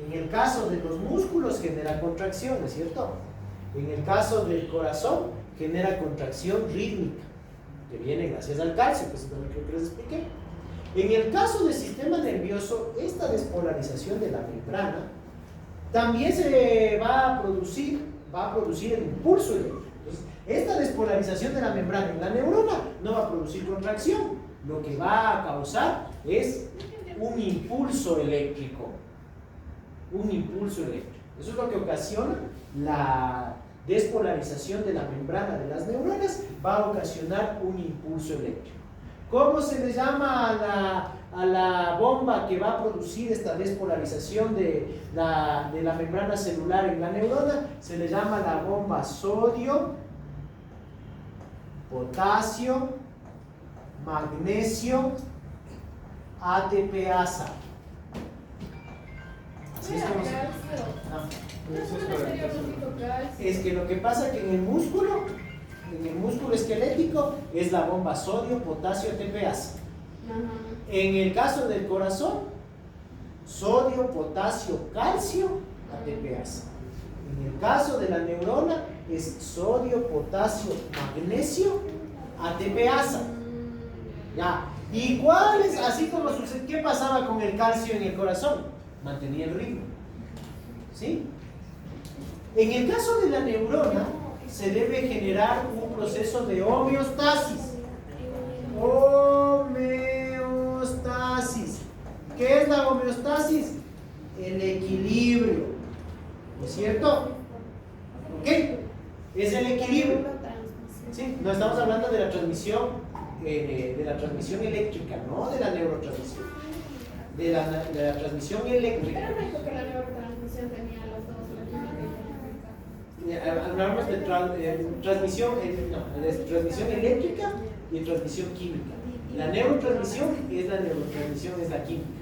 En el caso de los músculos genera contracciones, ¿cierto? En el caso del corazón genera contracción rítmica, que viene gracias al calcio, que es lo que les expliqué. En el caso del sistema nervioso, esta despolarización de la membrana también se va a producir el impulso eléctrico. Entonces, esta despolarización de la membrana en la neurona no va a producir contracción, lo que va a causar es un impulso eléctrico. Un impulso eléctrico. Eso es lo que ocasiona la despolarización de la membrana de las neuronas, va a ocasionar un impulso eléctrico. ¿Cómo se le llama a la bomba que va a producir esta despolarización de la membrana celular en la neurona? Se le llama la bomba sodio, potasio, magnesio, ATPasa. Así es como es que lo que pasa es que en el músculo esquelético es la bomba sodio, potasio, ATPasa. En el caso del corazón, sodio, potasio, calcio, ATPasa. En el caso de la neurona es sodio, potasio, magnesio, ATPasa. Ya. ¿Y cuál es? Así como sucede, ¿qué pasaba con el calcio en el corazón? Mantenía el ritmo. ¿Sí? En el caso de la neurona se debe generar un proceso de homeostasis. Homeostasis. ¿Qué es la homeostasis? El equilibrio. ¿No es cierto? ¿Ok? Es el equilibrio. ¿Sí? No estamos hablando de la transmisión eléctrica, no de la neurotransmisión. De la transmisión eléctrica. Pero no es porque la neurotransmisión tenía los dos, la química y la hablamos de transmisión eléctrica y transmisión química. La neurotransmisión es la química.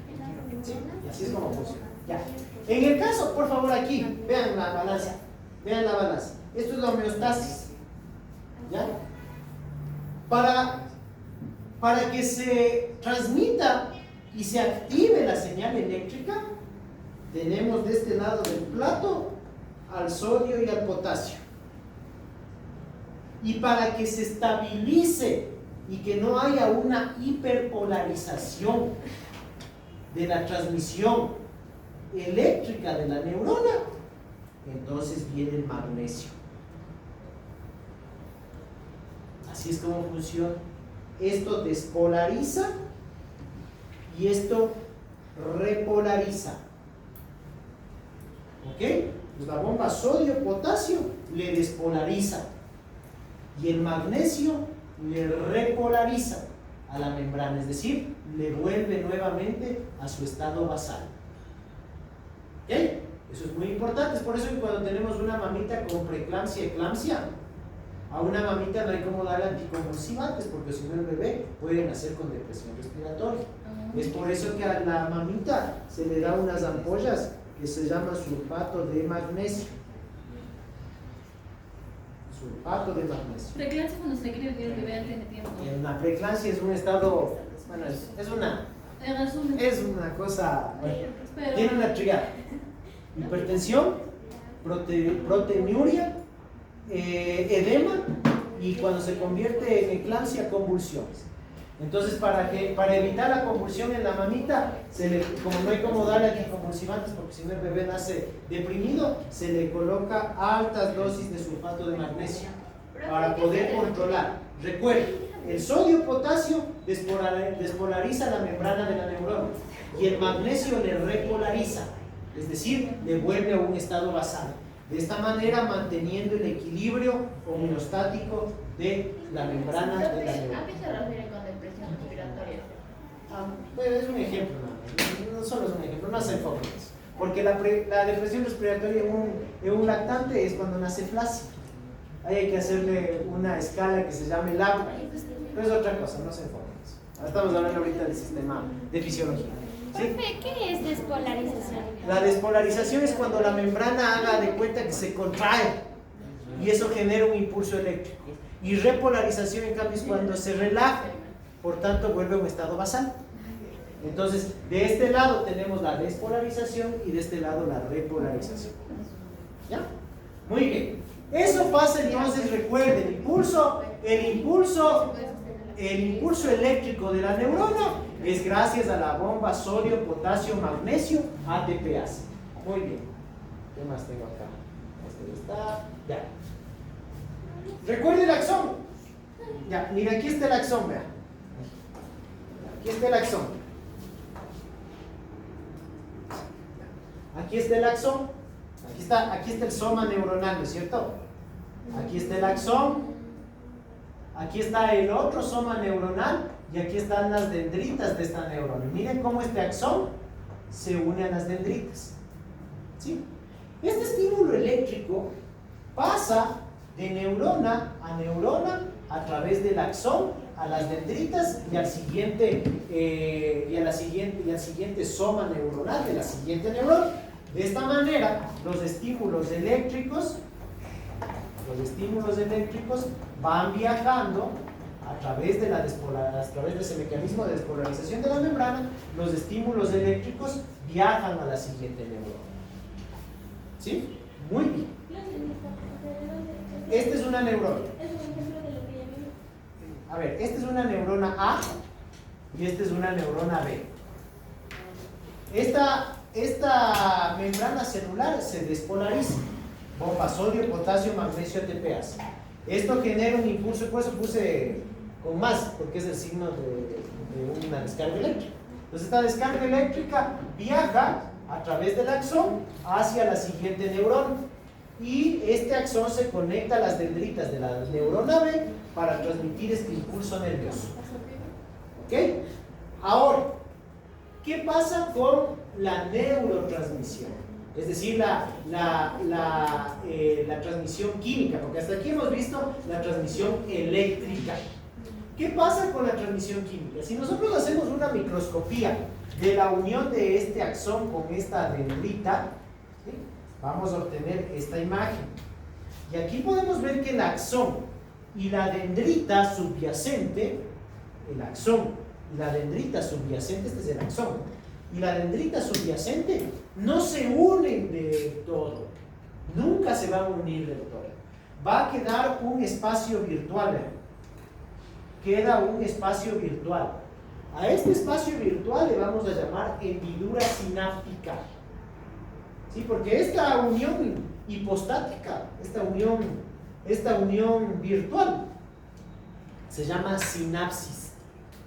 ¿Sí? Y así es como funciona. Ya. En el caso, por favor, aquí, vean la balanza. Vean la balanza. Esto es la homeostasis. ¿Ya? Para que se transmita y se active la señal eléctrica, tenemos de este lado del plato al sodio y al potasio. Y para que se estabilice y que no haya una hiperpolarización de la transmisión eléctrica de la neurona, entonces viene el magnesio. Así es como funciona. Esto despolariza y esto repolariza. ¿Ok? Pues la bomba sodio-potasio le despolariza y el magnesio le repolariza a la membrana, es decir, le vuelve nuevamente a su estado basal. ¿Ok? Eso es muy importante. Es por eso que cuando tenemos una mamita con preeclampsia, eclampsia, a una mamita no hay como darle anticonvulsivantes, porque si no el bebé puede nacer con depresión respiratoria. Es por eso que a la mamita se le da unas ampollas que se llaman sulfato de magnesio. Sulfato de magnesio. Preeclampsia cuando se cree que el bebé antes de tiempo. La preeclampsia es un estado, bueno, es una cosa, bueno, tiene una triada: hipertensión, proteinuria, edema, y cuando se convierte en eclampsia, convulsiones. Entonces, para evitar la convulsión en la mamita, como no hay como darle anticonvulsivantes, porque si no el bebé nace deprimido, se le coloca altas dosis de sulfato de magnesio para poder controlar. Recuerden, el sodio-potasio despolariza la membrana de la neurona y el magnesio le repolariza, es decir, le vuelve a un estado basal. De esta manera, manteniendo el equilibrio homeostático de la membrana de la neurona. ¿A qué se refiere con depresión respiratoria? Bueno, es un ejemplo, no solo es un ejemplo, no se enfoquen en eso. Porque la depresión respiratoria en un lactante es cuando nace flácido. Ahí hay que hacerle una escala que se llame LAMPA, pero es otra cosa, no se enfoquen en eso. Ahora estamos hablando ahorita del sistema de fisiología. Profe, ¿qué es despolarización? La despolarización es cuando la membrana haga de cuenta que se contrae y eso genera un impulso eléctrico. Y repolarización, en cambio, es cuando se relaja, por tanto vuelve a un estado basal. Entonces, de este lado tenemos la despolarización y de este lado la repolarización. ¿Ya? Muy bien. Eso pasa entonces, recuerden, el impulso eléctrico de la neurona es gracias a la bomba sodio, potasio, magnesio, ATPase. Muy bien. ¿Qué más tengo acá? Este está. Ya. Recuerde el axón. Ya, mira, aquí está el axón, vea. Aquí está el axón. Aquí está el axón. Aquí está el soma neuronal, ¿no es cierto? Aquí está el axón. Aquí está el otro soma neuronal. Y aquí están las dendritas de esta neurona. Miren cómo este axón se une a las dendritas. ¿Sí? Este estímulo eléctrico pasa de neurona a través del axón a las dendritas y al siguiente soma neuronal de la siguiente neurona. De esta manera, los estímulos eléctricos van viajando a través de ese mecanismo de despolarización de la membrana. Los estímulos eléctricos viajan a la siguiente neurona. ¿Sí? Muy bien. Esta es una neurona. A ver, esta es una neurona A y esta es una neurona B. Esta membrana celular se despolariza. Bomba sodio, potasio, magnesio, ATPase. Esto genera un impulso, por eso puse con más, porque es el signo de una descarga eléctrica. Entonces esta descarga eléctrica viaja a través del axón hacia la siguiente neurona. Y este axón se conecta a las dendritas de la neurona B para transmitir este impulso nervioso. ¿Ok? Ahora, ¿qué pasa con la neurotransmisión? Es decir, la transmisión química, porque hasta aquí hemos visto la transmisión eléctrica. ¿Qué pasa con la transmisión química? Si nosotros hacemos una microscopía de la unión de este axón con esta dendrita, ¿sí?, vamos a obtener esta imagen. Y aquí podemos ver que el axón y la dendrita subyacente, este es el axón, y la dendrita subyacente no se unen del todo, nunca se van a unir del todo. Va a quedar un espacio virtual, queda un espacio virtual. A este espacio virtual le vamos a llamar hendidura sináptica. ¿Sí? Porque esta unión hipostática, esta unión virtual, se llama sinapsis.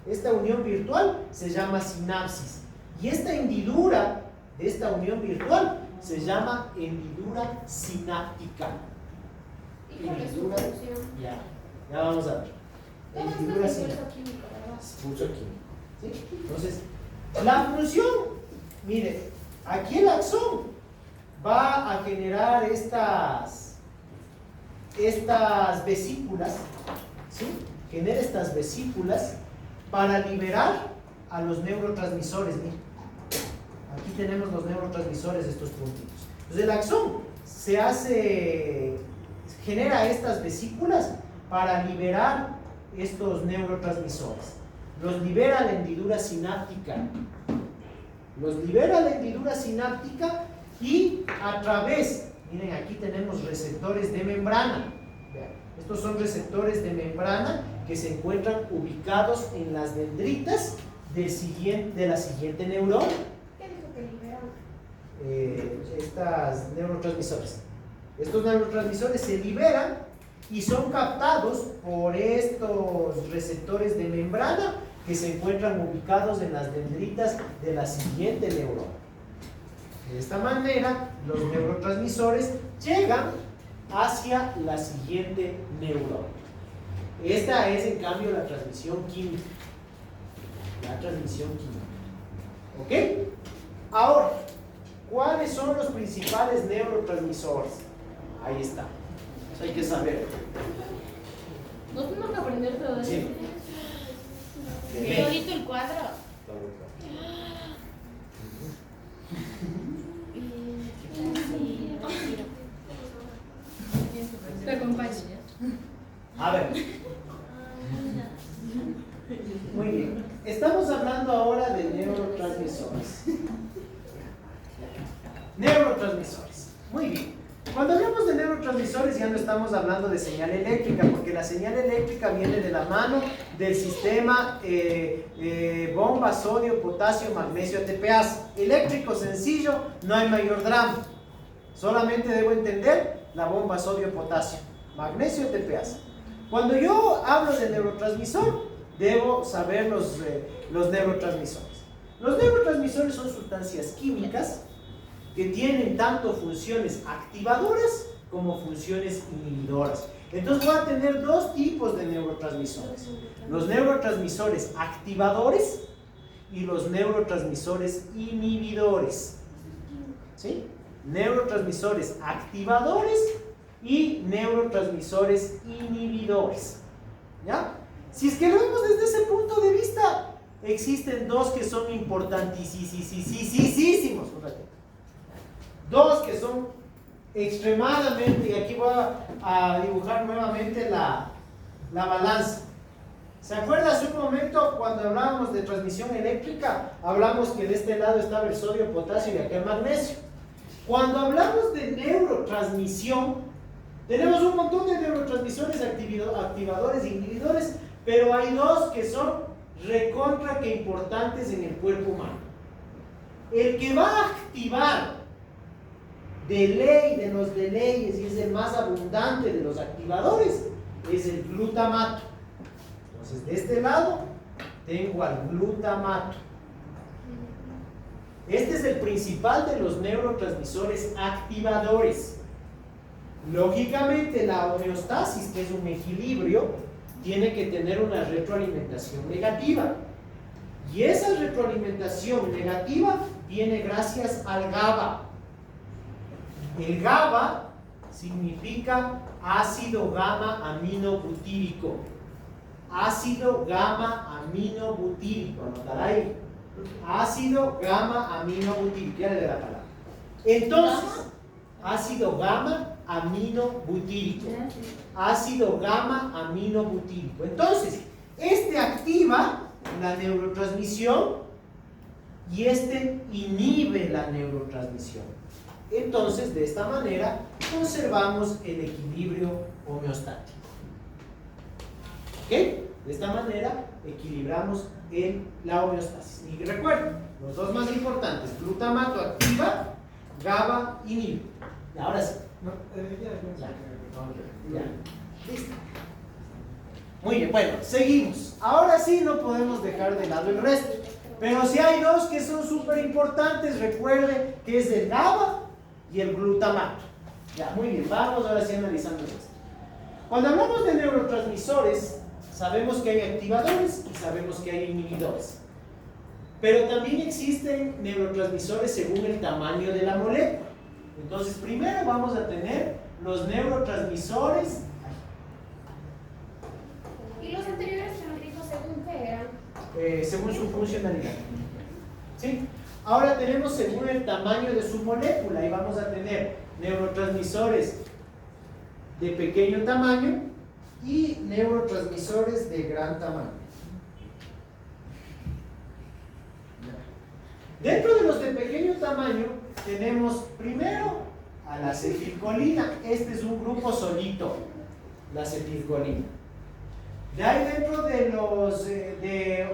Esta unión virtual se llama sinapsis. Y esta hendidura de esta unión virtual se llama hendidura sináptica. ¿Y cuál es su función? Ya vamos a ver. Todo esto Hendidura es sináptica. impulso químico, ¿verdad? Impulso químico. ¿Sí? Entonces, la función, mire, aquí el axón va a generar estas vesículas, ¿sí? Genera estas vesículas para liberar a los neurotransmisores. Mira, aquí tenemos los neurotransmisores de estos puntitos. Entonces el axón genera estas vesículas para liberar estos neurotransmisores. Los libera la hendidura sináptica. Y a través, miren, aquí tenemos receptores de membrana. Vean, estos son receptores de membrana que se encuentran ubicados en las dendritas de la siguiente neurona. ¿Qué dijo que liberaron? Estas neurotransmisores. Estos neurotransmisores se liberan y son captados por estos receptores de membrana que se encuentran ubicados en las dendritas de la siguiente neurona. De esta manera, los neurotransmisores llegan hacia la siguiente neurona. Esta es, en cambio, la transmisión química. ¿Ok? Ahora, ¿cuáles son los principales neurotransmisores? Ahí está. Eso hay que saber. No tenemos que aprender todo eso. Sí. ¿Todito el cuadro? Muy bien. Estamos hablando ahora de neurotransmisores. Neurotransmisores. Muy bien. Cuando hablamos de neurotransmisores ya no estamos hablando de señal eléctrica, porque la señal eléctrica viene de la mano del sistema bomba, sodio, potasio, magnesio, ATPase. Eléctrico sencillo, no hay mayor drama. Solamente debo entender la bomba, sodio, potasio, magnesio, ATPase. Cuando yo hablo de neurotransmisor, debo saber los neurotransmisores. Los neurotransmisores son sustancias químicas que tienen tanto funciones activadoras como funciones inhibidoras. Entonces voy a tener dos tipos de neurotransmisores: los neurotransmisores activadores y los neurotransmisores inhibidores. ¿Sí? Neurotransmisores activadores y neurotransmisores inhibidores. ¿Ya? Si es que lo vemos desde ese punto de vista, existen dos que son importantísimos. Dos que son extremadamente, y aquí voy a dibujar nuevamente la balanza. ¿Se acuerda hace un momento cuando hablábamos de transmisión eléctrica? Hablamos que de este lado estaba el sodio, potasio y aquí el magnesio. Cuando hablamos de neurotransmisión, tenemos un montón de neurotransmisores activadores e inhibidores, pero hay dos que son recontra que importantes en el cuerpo humano. El que va a activar de ley de los de leyes y es el más abundante de los activadores es el glutamato. Entonces de este lado tengo al glutamato. Este es el principal de los neurotransmisores activadores. Lógicamente la homeostasis, que es un equilibrio, tiene que tener una retroalimentación negativa. Y esa retroalimentación negativa viene gracias al GABA. El GABA significa ácido gamma aminobutírico. Ácido gamma aminobutírico, anotará ahí. Ácido gamma aminobutírico, ya le doy la palabra. Entonces, ácido gamma aminobutírico. Ácido gamma aminobutírico. Entonces, este activa la neurotransmisión y este inhibe la neurotransmisión. Entonces, de esta manera, conservamos el equilibrio homeostático. ¿Ok? De esta manera, equilibramos la homeostasis. Y recuerden, los dos más importantes: glutamato activa, GABA inhibe. Y ahora sí. Ya. Listo. Muy bien, bueno, seguimos. Ahora sí no podemos dejar de lado el resto. Pero si hay dos que son súper importantes, recuerden que es el GABA y el glutamato. Ya, muy bien, vamos ahora sí analizando esto. Cuando hablamos de neurotransmisores, sabemos que hay activadores y sabemos que hay inhibidores. Pero también existen neurotransmisores según el tamaño de la molécula. Entonces, primero vamos a tener los neurotransmisores. ¿Y los anteriores que nos dijo según qué eran? Según su funcionalidad. ¿Sí? Ahora tenemos según el tamaño de su molécula y vamos a tener neurotransmisores de pequeño tamaño y neurotransmisores de gran tamaño. Dentro de los de pequeño tamaño tenemos primero a la acetilcolina. Este es un grupo solito, la acetilcolina. De ahí dentro de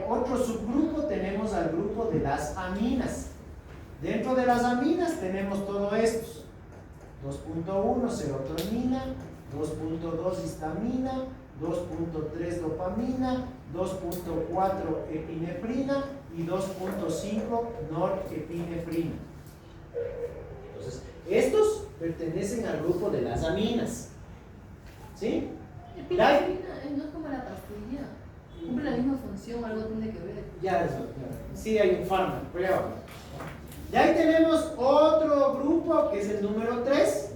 otro subgrupo tenemos al grupo de las aminas. Dentro de las aminas tenemos todo estos: 2.1 serotonina, 2.2 histamina, 2.3 dopamina, 2.4 epinefrina y 2.5 norepinefrina. Entonces, estos pertenecen al grupo de las aminas. ¿Sí? Epinefrina no es como la pastilla, cumple la misma función, algo tiene que ver. Ya, sí hay un fármaco, pero ya vamos. Y ahí tenemos otro grupo que es el número 3,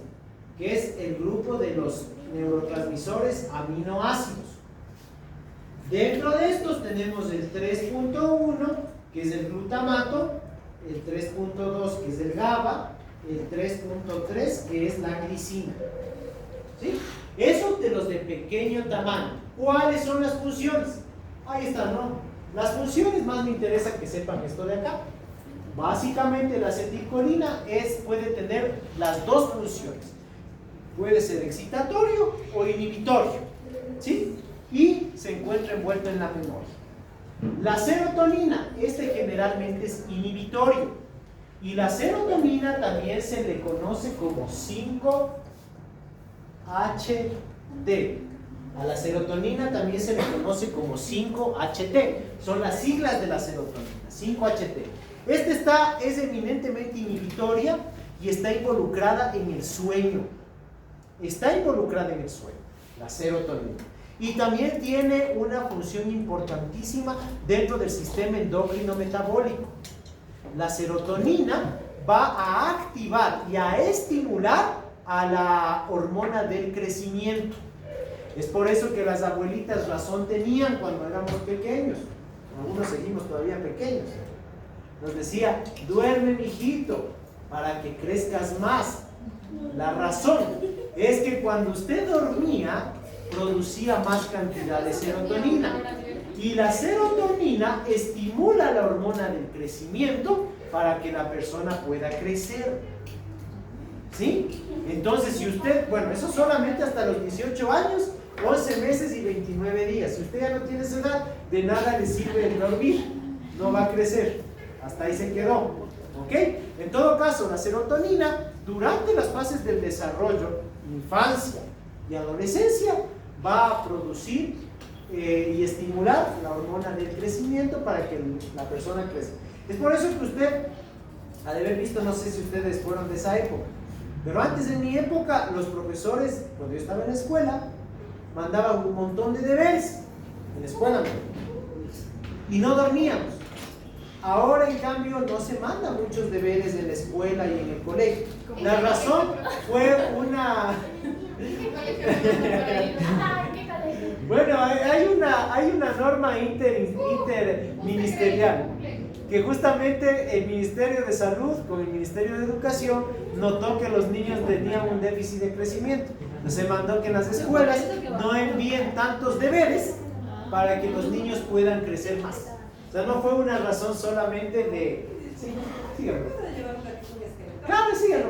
que es el grupo de los neurotransmisores aminoácidos. Dentro de estos tenemos el 3.1, que es el glutamato, el 3.2, que es el GABA, el 3.3, que es la glicina. ¿Sí? Eso de los de pequeño tamaño. ¿Cuáles son las funciones? Ahí está, ¿no? Las funciones, más me interesa que sepan esto de acá. Básicamente la acetilcolina puede tener las dos funciones. Puede ser excitatorio o inhibitorio, ¿sí? Y se encuentra envuelto en la memoria. La serotonina, generalmente es inhibitorio. Y la serotonina también se le conoce como 5-HT. A la serotonina también se le conoce como 5-HT. Son las siglas de la serotonina, 5-HT. Es eminentemente inhibitoria y está involucrada en el sueño. Está involucrada en el sueño, la serotonina. Y también tiene una función importantísima dentro del sistema endocrino metabólico. La serotonina va a activar y a estimular a la hormona del crecimiento. Es por eso que las abuelitas razón tenían cuando éramos pequeños. Algunos seguimos todavía pequeños. Nos decía, duerme, mijito, para que crezcas más. La razón es que cuando usted dormía, producía más cantidad de serotonina. Y la serotonina estimula la hormona del crecimiento para que la persona pueda crecer. ¿Sí? Entonces, si usted, bueno, eso solamente hasta los 18 años, 11 meses y 29 días. Si usted ya no tiene esa edad, de nada le sirve el dormir. No va a crecer. Hasta ahí se quedó. ¿Ok? En todo caso, la serotonina, durante las fases del desarrollo, infancia y adolescencia, va a producir y estimular la hormona del crecimiento para que la persona crezca. Es por eso que usted ha de haber visto, no sé si ustedes fueron de esa época, pero antes de mi época, los profesores, cuando yo estaba en la escuela, mandaban un montón de deberes en la escuela y no dormíamos. Ahora, en cambio, no se mandan muchos deberes en la escuela y en el colegio. La razón fue una... Bueno, hay una norma interministerial que justamente el Ministerio de Salud con el Ministerio de Educación notó que los niños tenían un déficit de crecimiento. Entonces se mandó que en las escuelas no envíen tantos deberes para que los niños puedan crecer más. O sea, no fue una razón solamente de... Sí, síganme. Claro, síganme.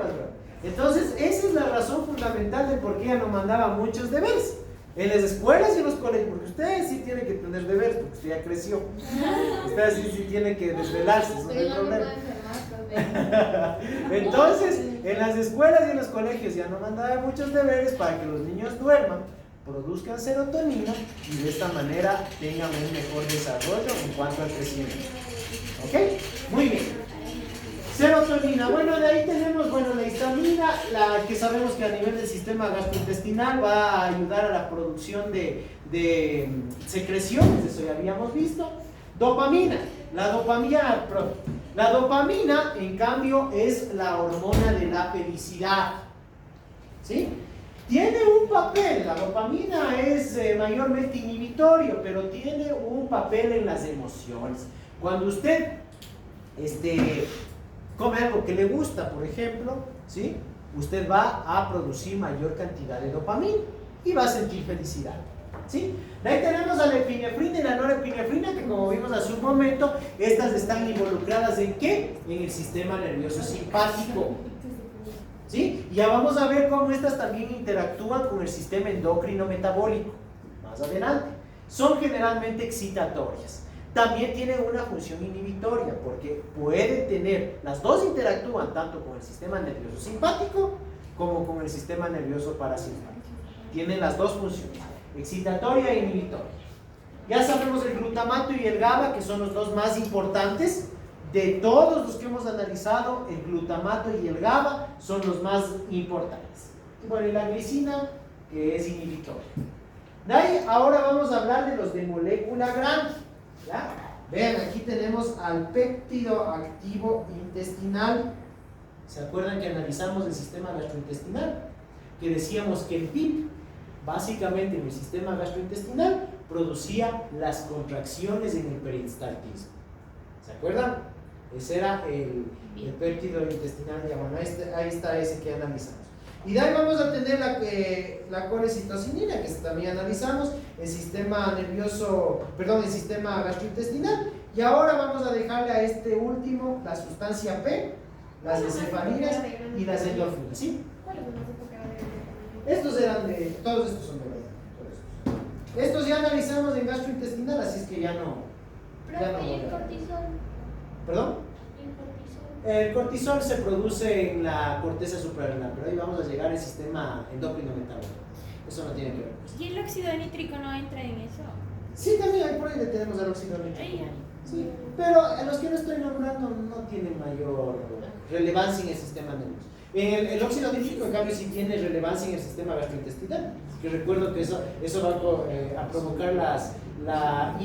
Entonces, esa es la razón fundamental de por qué ella no mandaba muchos deberes. En las escuelas y en los colegios, porque ustedes sí tienen que tener deberes, porque usted ya creció. Ustedes sí tienen que desvelarse, eso no hay problema. Entonces, en las escuelas y en los colegios ya no mandaba muchos deberes para que los niños duerman, produzcan serotonina y de esta manera tengan un mejor desarrollo en cuanto al crecimiento. ¿Ok? Muy bien. Serotonina, bueno, de ahí tenemos, la histamina, la que sabemos que a nivel del sistema gastrointestinal va a ayudar a la producción de secreciones, eso ya habíamos visto. Dopamina, la dopamina, en cambio, es la hormona de la felicidad, ¿sí? Tiene un papel, la dopamina es mayormente inhibitorio, pero tiene un papel en las emociones. Cuando usted, come algo que le gusta, por ejemplo, ¿sí? Usted va a producir mayor cantidad de dopamina y va a sentir felicidad, ¿sí? De ahí tenemos a la epinefrina y la norepinefrina, que como vimos hace un momento, estas están involucradas ¿en qué? En el sistema nervioso simpático, ¿sí? Ya vamos a ver cómo estas también interactúan con el sistema endocrino metabólico más adelante. Son generalmente excitatorias. También tienen una función inhibitoria, porque pueden tener, las dos interactúan tanto con el sistema nervioso simpático como con el sistema nervioso parasimpático. Tienen las dos funciones, excitatoria e inhibitoria. Ya sabemos el glutamato y el GABA, que son los dos más importantes. De todos los que hemos analizado, el glutamato y el GABA son los más importantes. Bueno, y la glicina, que es inhibitoria. De ahí, ahora vamos a hablar de los de molécula grande. ¿Ya? Vean, aquí tenemos al péptido activo intestinal. ¿Se acuerdan que analizamos el sistema gastrointestinal? Que decíamos que el PIP, básicamente en el sistema gastrointestinal, producía las contracciones en el peristaltismo. ¿Se acuerdan? Ese era el péptido intestinal. Bueno, ahí está ese que analizamos. Y de ahí vamos a tener la colecitocinina, que también analizamos, el sistema nervioso, perdón, el sistema gastrointestinal. Y ahora vamos a dejarle a este último la sustancia P, las encefalinas y las endorfinas, ¿sí? ¿Cuáles son las épocas de Estos eran de, todos estos son de verdad, todos estos. Estos ya analizamos en gastrointestinal, así es que ya no. Profe, ¿y el cortisol? ¿Perdón? ¿Y el cortisol? El cortisol se produce en la corteza suprarrenal, pero ahí vamos a llegar al sistema endocrino metabólico. Eso no tiene que ver. ¿Y el óxido nítrico no entra en eso? Sí, también ahí por ahí le tenemos al óxido nítrico. Ahí, Sí, pero a los que no estoy nombrando no tienen mayor relevancia en el sistema nervioso. El óxido nítrico, en cambio, sí tiene relevancia en el sistema gastrointestinal, que recuerdo que eso va a provocar la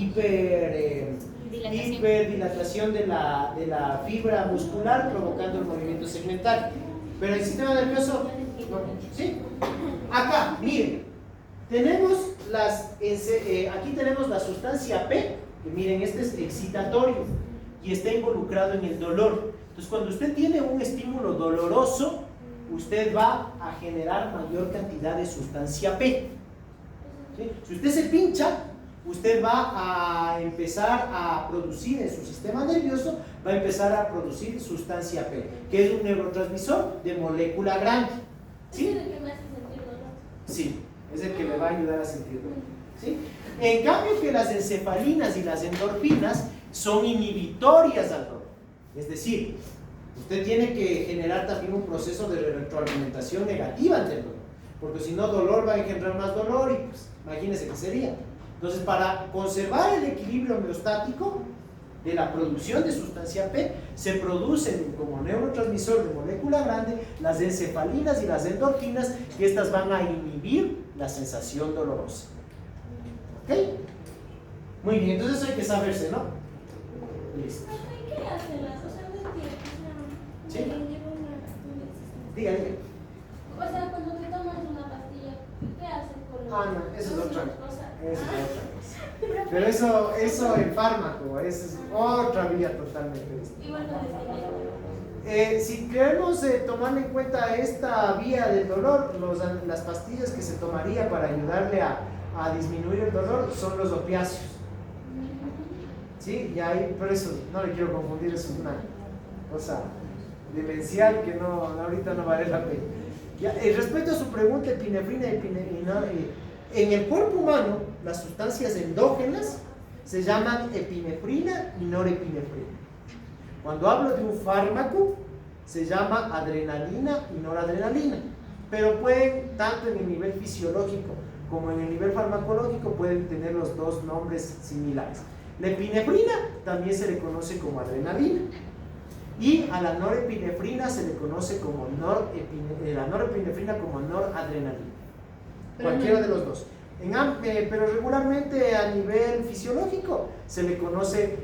hiperdilatación de la fibra muscular, provocando el movimiento segmental. Pero el sistema nervioso, no, ¿sí? Acá, miren, tenemos aquí tenemos la sustancia P, que miren, este es excitatorio y está involucrado en el dolor. Entonces, cuando usted tiene un estímulo doloroso, usted va a generar mayor cantidad de sustancia P. ¿Sí? Si usted se pincha, usted va a empezar a producir en su sistema nervioso, va a empezar a producir sustancia P, que es un neurotransmisor de molécula grande. ¿Sí? ¿Es el que me hace sentir dolor? Sí, es el que le va a ayudar a sentir dolor. ¿Sí? En cambio que las encefalinas y las endorfinas son inhibitorias al dolor. Es decir, usted tiene que generar también un proceso de retroalimentación negativa ante el dolor, porque si no, dolor va a engendrar más dolor y pues imagínense qué sería. Entonces, para conservar el equilibrio homeostático de la producción de sustancia P, se producen como neurotransmisor de molécula grande las encefalinas y las endorfinas, que estas van a inhibir la sensación dolorosa. ¿Ok? Muy bien, entonces hay que saberse, ¿no? Listo. ¿Qué hacen las? O sea, no entiendo. ¿Sí? O Diga. sea, cuando te tomas una pastilla, ¿qué hacen con los? Ah, no, eso es otra cosa. Eso es otra cosa. Pero eso el fármaco, es otra vía totalmente distinta. Igual no Si queremos tomar en cuenta esta vía del dolor, las pastillas que se tomaría para ayudarle a disminuir el dolor son los opiáceos. ¿Sí? Y ahí, por eso no le quiero confundir, eso es una cosa demencial que no, ahorita no vale la pena. Ya, respecto a su pregunta, epinefrina en el cuerpo humano, las sustancias endógenas se llaman epinefrina y norepinefrina. Cuando hablo de un fármaco, se llama adrenalina y noradrenalina, pero pueden, tanto en el nivel fisiológico como en el nivel farmacológico, pueden tener los dos nombres similares. La epinefrina también se le conoce como adrenalina, y a la norepinefrina se le conoce como la norepinefrina como noradrenalina. Cualquiera de los dos. Pero regularmente a nivel fisiológico se le conoce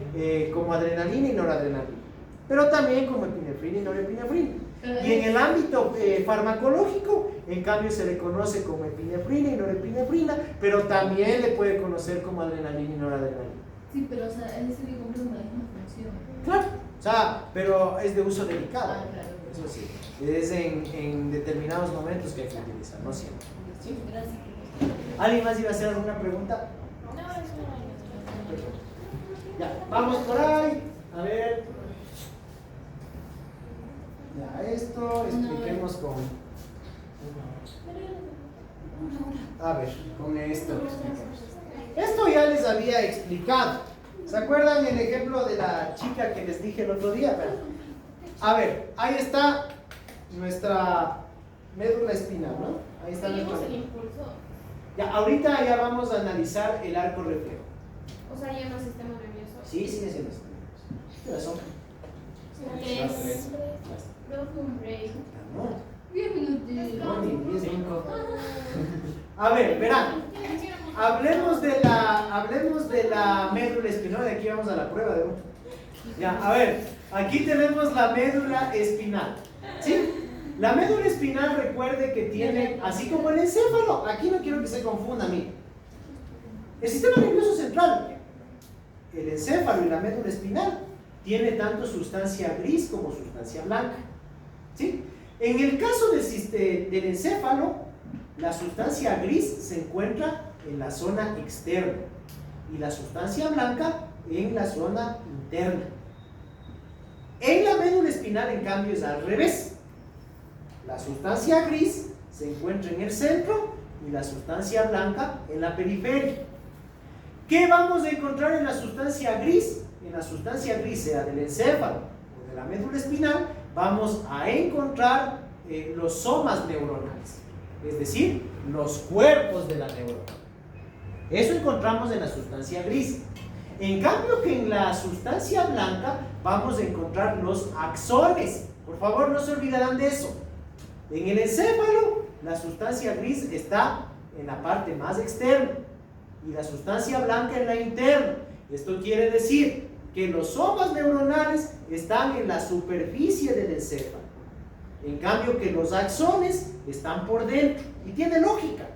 como adrenalina y noradrenalina, pero también como epinefrina y norepinefrina. Y en el ámbito farmacológico, en cambio, se le conoce como epinefrina y norepinefrina, pero también le puede conocer como adrenalina y noradrenalina. Sí, pero o sea, es decir, que cumplen la misma función. Claro, o sea, pero es de uso delicado. Ah, claro. Eso sí, es en determinados momentos que hay que utilizar, no siempre. Sí, gracias. ¿Alguien más iba a hacer alguna pregunta? No, eso no. Perfecto. Ya, vamos por ahí. A ver. Ya, esto, expliquemos con. A ver, con esto expliquemos. Esto ya les había explicado. ¿Se acuerdan el ejemplo de la chica que les dije el otro día? A ver, ahí está nuestra médula espinal, ¿no? Ahí está Seguimos nuestra. el impulso. Ya, ahorita ya vamos a analizar el arco reflejo. O sea, ya no es sistema nervioso. Sí, sigue siendo esto. ¿Qué razón? Es un break. No, 10 minutos. no, ni 10 minutos. A ver, verán. Hablemos de la médula espinal. De aquí vamos a la prueba de uno. Ya, a ver, aquí tenemos la médula espinal. ¿Sí? La médula espinal, recuerde que tiene, así como el encéfalo, aquí no quiero que se confunda, mire. El sistema nervioso central, el encéfalo y la médula espinal, tiene tanto sustancia gris como sustancia blanca. ¿Sí? En el caso del encéfalo, la sustancia gris se encuentra en la zona externa y la sustancia blanca en la zona interna. En la médula espinal, en cambio, es al revés. La sustancia gris se encuentra en el centro y la sustancia blanca en la periferia. ¿Qué vamos a encontrar en la sustancia gris? En la sustancia gris, sea del encéfalo o de la médula espinal, vamos a encontrar los somas neuronales, es decir, los cuerpos de la neurona. Eso encontramos en la sustancia gris. En cambio que en la sustancia blanca vamos a encontrar los axones. Por favor, no se olvidarán de eso. En el encéfalo, la sustancia gris está en la parte más externa y la sustancia blanca en la interna. Esto quiere decir que los somas neuronales están en la superficie del encéfalo. En cambio que los axones están por dentro. Y tiene lógica,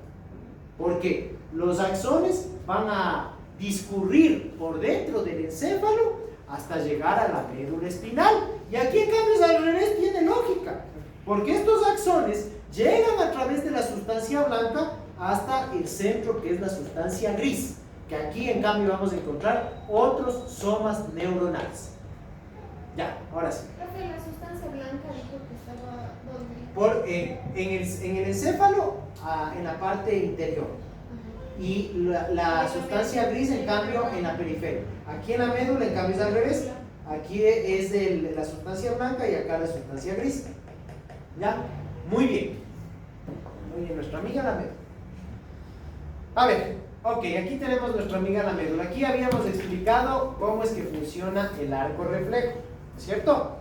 porque los axones van a discurrir por dentro del encéfalo hasta llegar a la médula espinal. Y aquí en cambio es al revés, tiene lógica, porque estos axones llegan a través de la sustancia blanca hasta el centro, que es la sustancia gris, que aquí en cambio vamos a encontrar otros somas neuronales. Ya, ahora sí. Profe, la sustancia blanca dijo que estaba ¿dónde? En el encéfalo, en la parte interior. Y la sustancia gris, en cambio, en la periferia. Aquí en la médula, en cambio, es al revés. Aquí es la sustancia blanca y acá la sustancia gris. ¿Ya? Muy bien. Muy bien, nuestra amiga la médula. A ver, ok, aquí tenemos nuestra amiga la médula. Aquí habíamos explicado cómo es que funciona el arco reflejo, ¿cierto?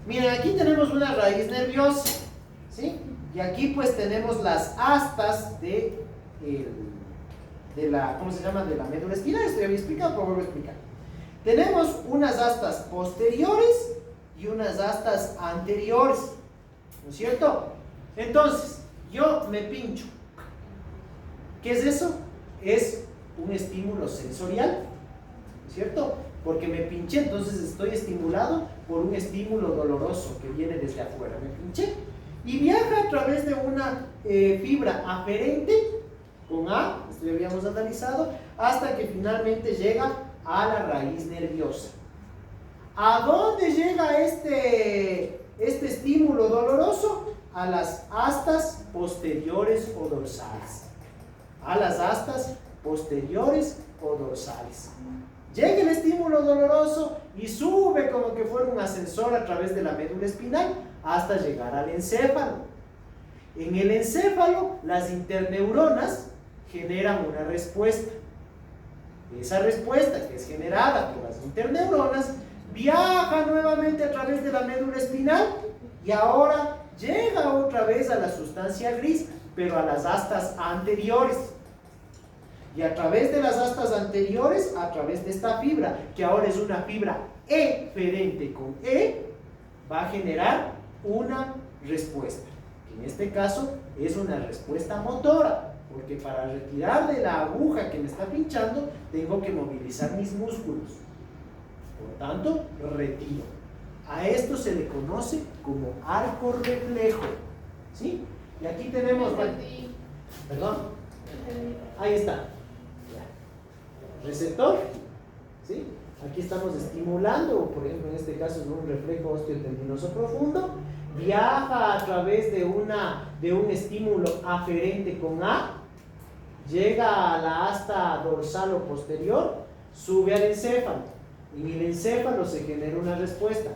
Miren, aquí tenemos una raíz nerviosa, ¿sí? Y aquí pues tenemos las astas de la, ¿cómo se llama? De la médula espinal. Esto ya había explicado, pero vuelvo a explicar. Tenemos unas astas posteriores y unas astas anteriores, ¿no es cierto? Entonces, yo me pincho. ¿Qué es eso? Es un estímulo sensorial, ¿no es cierto? Porque me pinché, entonces estoy estimulado por un estímulo doloroso que viene desde afuera. Me pinché y viaja a través de una fibra aferente con A, esto ya habíamos analizado, hasta que finalmente llega a la raíz nerviosa. ¿A dónde llega este estímulo doloroso? A las astas posteriores o dorsales. A las astas posteriores o dorsales. Llega el estímulo doloroso y sube como que fuera un ascensor a través de la médula espinal hasta llegar al encéfalo. En el encéfalo, las interneuronas generan una respuesta. Esa respuesta, que es generada por las interneuronas, viaja nuevamente a través de la médula espinal y ahora llega otra vez a la sustancia gris, pero a las astas anteriores. Y a través de las astas anteriores, a través de esta fibra, que ahora es una fibra eferente con E, va a generar una respuesta. Que en este caso es una respuesta motora, porque para retirar de la aguja que me está pinchando, tengo que movilizar mis músculos. Por tanto, retiro. A esto se le conoce como arco reflejo. ¿Sí? Y aquí tenemos... Perdón. Ahí está. Receptor, ¿sí? Aquí estamos estimulando, por ejemplo, en este caso es un reflejo osteotendinoso profundo, viaja a través de un estímulo aferente con A, llega a la asta dorsal o posterior, sube al encéfalo, y en el encéfalo se genera una respuesta,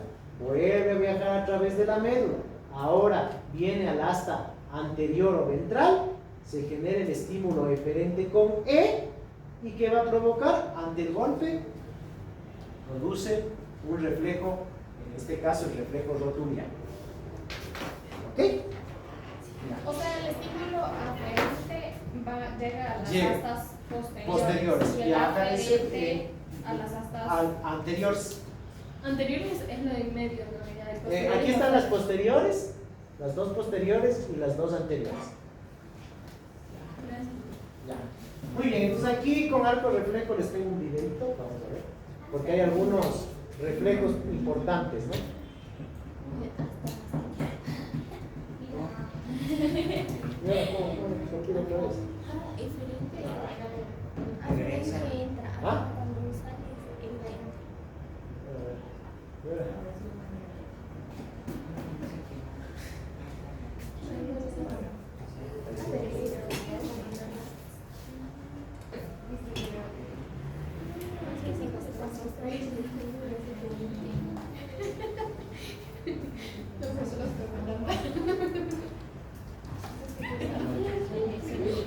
vuelve a viajar a través de la médula, ahora viene al asta anterior o ventral, se genera el estímulo eferente con E, ¿y qué va a provocar? Ante el golpe, produce un reflejo, en este caso el reflejo rotuliano. ¿Ok? O sea, el estímulo aferente llega a las Llega. astas Posteriores. y el Viaja aferente a las astas anteriores. Anteriores es lo de en medio, ¿no? Ya, Aquí están las posteriores, las dos posteriores y las dos anteriores. Ya. Muy bien, entonces aquí con arco reflejo les tengo un videito, vamos a ver, porque hay algunos reflejos importantes, ¿no? ¿Cómo quiero otra vez? Aferente entra. ¿Ah? Cuando sale es evidente.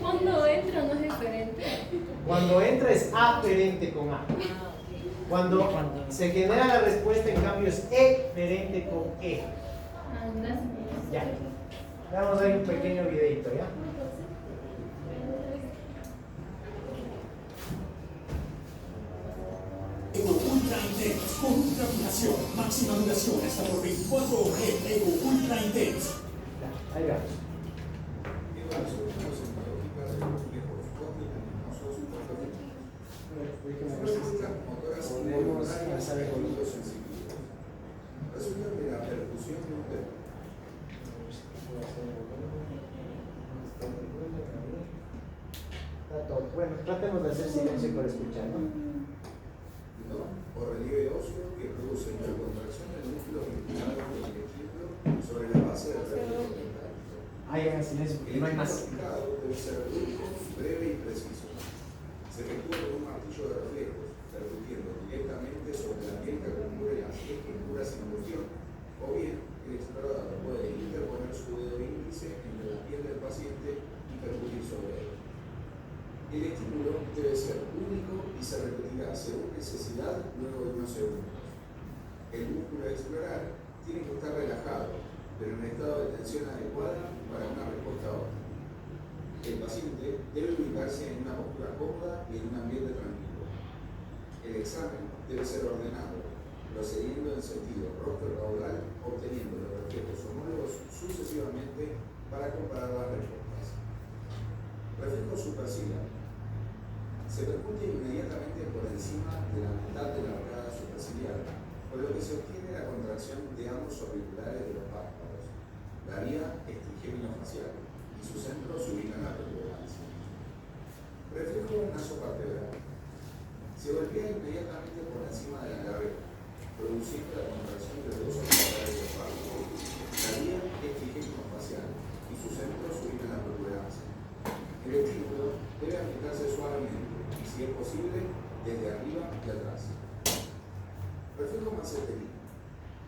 Cuando entra no es diferente. Cuando entra es aferente con A. Cuando se genera la respuesta, en cambio, es eferente con E. Ya. Vamos a ver un pequeño videito, ¿ya? Ego Ultra Intense con ultra duración, máxima duración hasta por 24 horas. Ego Ultra Intense. Ya, ahí vamos. Ponemos la sala con los Resulta que la percusión de un tema Está todo. Bueno, tratemos de hacer silencio para escuchar, ¿no? o relieve óseo que produce una contracción del músculo vinculado con el equilibrio sobre la base del reflejo mental. Ahí hagan silencio porque no hay más. El indicado debe ser único, breve y preciso. Se efectúa con un martillo de reflejos, percutiendo directamente sobre la piel que recubre las estructuras en cuestión, o bien el explorador puede interponer su dedo índice entre la piel del paciente y percutir sobre él. El estímulo debe ser único y se repetirá según necesidad luego de unos segundos. El músculo a explorar tiene que estar relajado, pero en estado de tensión adecuada para una respuesta óptima. El paciente debe ubicarse en una postura cómoda y en un ambiente tranquilo. El examen debe ser ordenado, procediendo en sentido rostro-caudal, obteniendo los reflejos homólogos sucesivamente para comparar las respuestas. Reflejo superciliar. Se percute inmediatamente por encima de la mitad de la arcada superciliar, por lo que se obtiene la contracción de ambos auriculares de los párpados. La vía es trigémino facial y su centro se ubica en la protuberancia. Reflejo nasopalpebral. Se golpea inmediatamente por encima de la garganta, produciendo la contracción de los dos auriculares de los párpados. La vía es trigémino facial y su centro se ubica en la protuberancia. El estímulo debe aplicarse suavemente y, si es posible, desde arriba y atrás. Reflejo maceterino.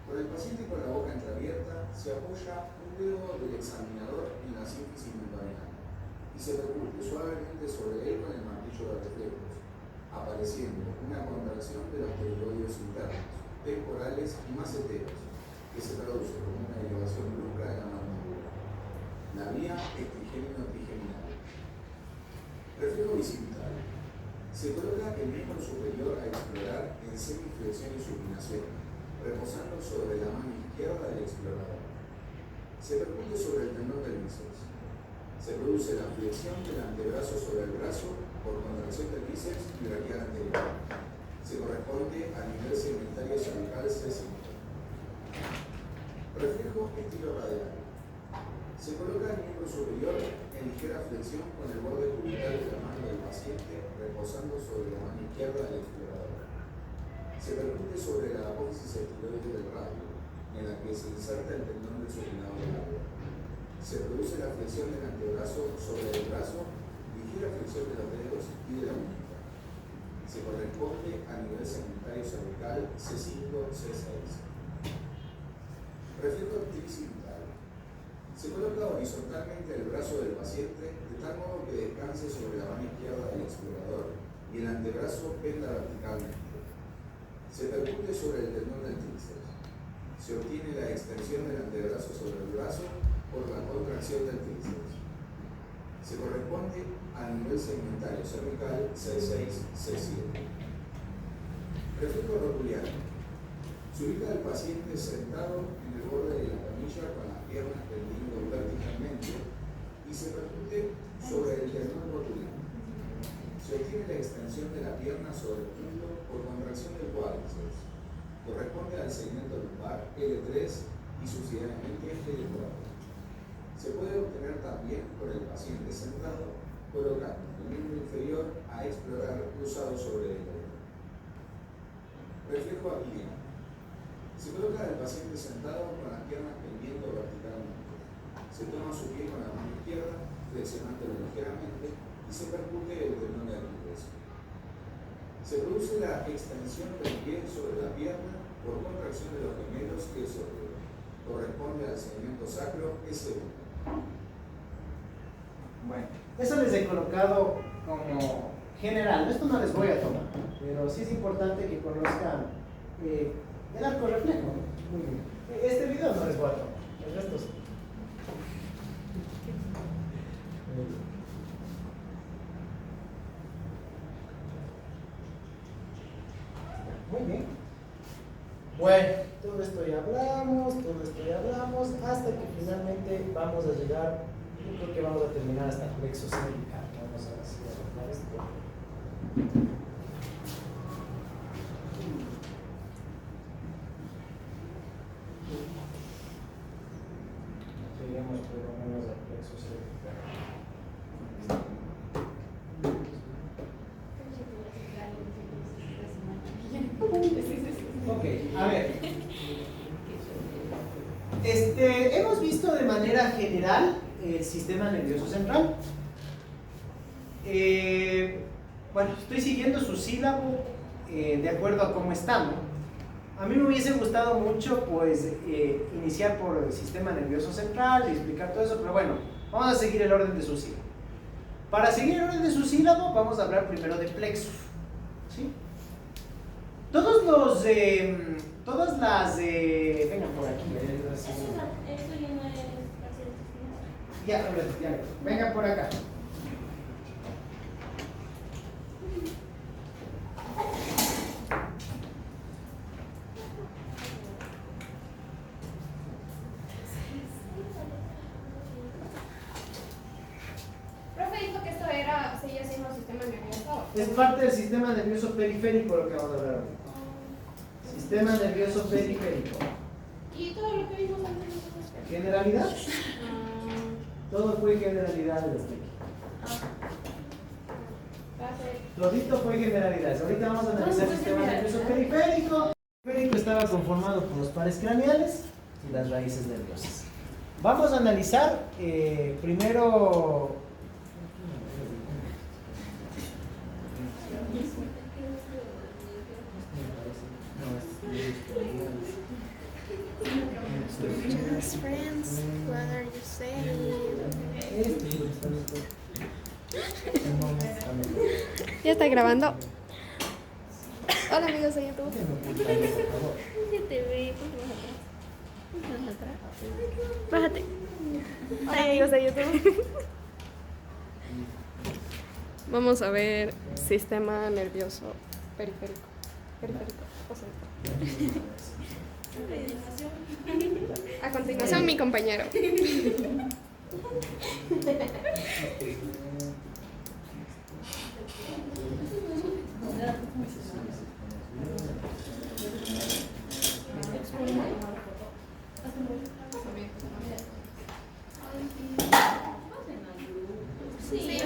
Con el paciente con la boca entreabierta, se apoya un dedo del examinador en la sínfisis membrana y se percute suavemente sobre él con el martillo de reflejos, apareciendo una contracción de los pterigoides internos, temporales y maceteros, que se traduce como una elevación brusca de la mandíbula. La vía es trigémino-trigeminal. Reflejo bicipital. Se coloca el miembro superior a explorar en semiflexión y supinación, reposando sobre la mano izquierda del explorador. Se percute sobre el tendón del bíceps. Se produce la flexión del antebrazo sobre el brazo por contracción del bíceps y braquial anterior. Se corresponde al nivel segmentario cervical C5. Reflejo estilo radial. Se coloca el miembro superior en ligera flexión con el borde cubital de la mano del paciente reposando sobre la mano izquierda del explorador. Se percute sobre la apófisis estiloide del radio, en la que se inserta el tendón del supinado del labio. Se produce la flexión del antebrazo sobre el brazo, ligera flexión de los dedos y de la muñeca. Se corresponde al nivel segmentario cervical C5-C6. Reflejo tricipital. Se coloca horizontalmente el brazo del paciente de tal modo que descanse sobre la mano izquierda del explorador y el antebrazo penda verticalmente. Se percute sobre el tendón del tríceps. Se obtiene la extensión del antebrazo sobre el brazo por la contracción del tríceps. Se corresponde al nivel segmentario cervical C6-C7. Reflejo rotuliano. Se ubica el paciente sentado en el borde de la camilla con las piernas tendiendo verticalmente y se percute sobre el tendón rotuliano. Se obtiene la extensión de la pierna sobre el muslo por contracción del cuádriceps. Corresponde al segmento lumbar L3 y subsidiariamente L4. Se puede obtener también por el paciente sentado, colocando el miembro inferior a explorar cruzado sobre el interior. Reflejo aquí. Se coloca el paciente sentado con las piernas pendiendo verticalmente. Se toma su pie con la mano izquierda, flexionándolo ligeramente, y se percute el tendón de Aquiles. Se produce la extensión del pie sobre la pierna por contracción de los gemelos que corresponde al segmento sacro S1. Bueno, eso les he colocado como general. Esto no les voy a tomar, pero sí es importante que conozcan el arco reflejo, ¿no? Muy bien. Este video no les voy a tomar, el resto sí. Muy bien. Bueno, todo esto ya hablamos, hasta que finalmente vamos a llegar, yo creo que vamos a terminar hasta el plexo cervical. Vamos a arreglar esto. Lleguemos por lo menos al plexo cervical. Ok, a ver. Hemos visto de manera general el sistema nervioso central. Bueno, estoy siguiendo su sílabo de acuerdo a cómo estamos. A mí me hubiese gustado mucho, pues, iniciar por el sistema nervioso central y explicar todo eso, pero bueno, vamos a seguir el orden de su sílabo. Para seguir el orden de su sílabo, vamos a hablar primero de plexo, ¿sí? Todas las, vengan por aquí. Eso ya no es paciente. Ya, vengan por acá. Profe dijo que esto era, seguía siendo un sistema nervioso. Es parte del sistema nervioso periférico lo que vamos a hablar ahorita. Sistema nervioso periférico. ¿Y todo lo que vimos antes? Generalidad. Todo fue generalidades. Todito fue generalidades. Ahorita vamos a analizar el sistema nervioso periférico. El periférico estaba conformado por los pares craneales y las raíces nerviosas. Vamos a analizar primero. Just friends, what are you saying? ¿Ya está grabando? Hola amigos de YouTube. ¿Qué te ve? ¿Más atrás? Bájate. Hola amigos de YouTube. Vamos a ver sistema nervioso periférico. O sea, a continuación mi compañero. Sí,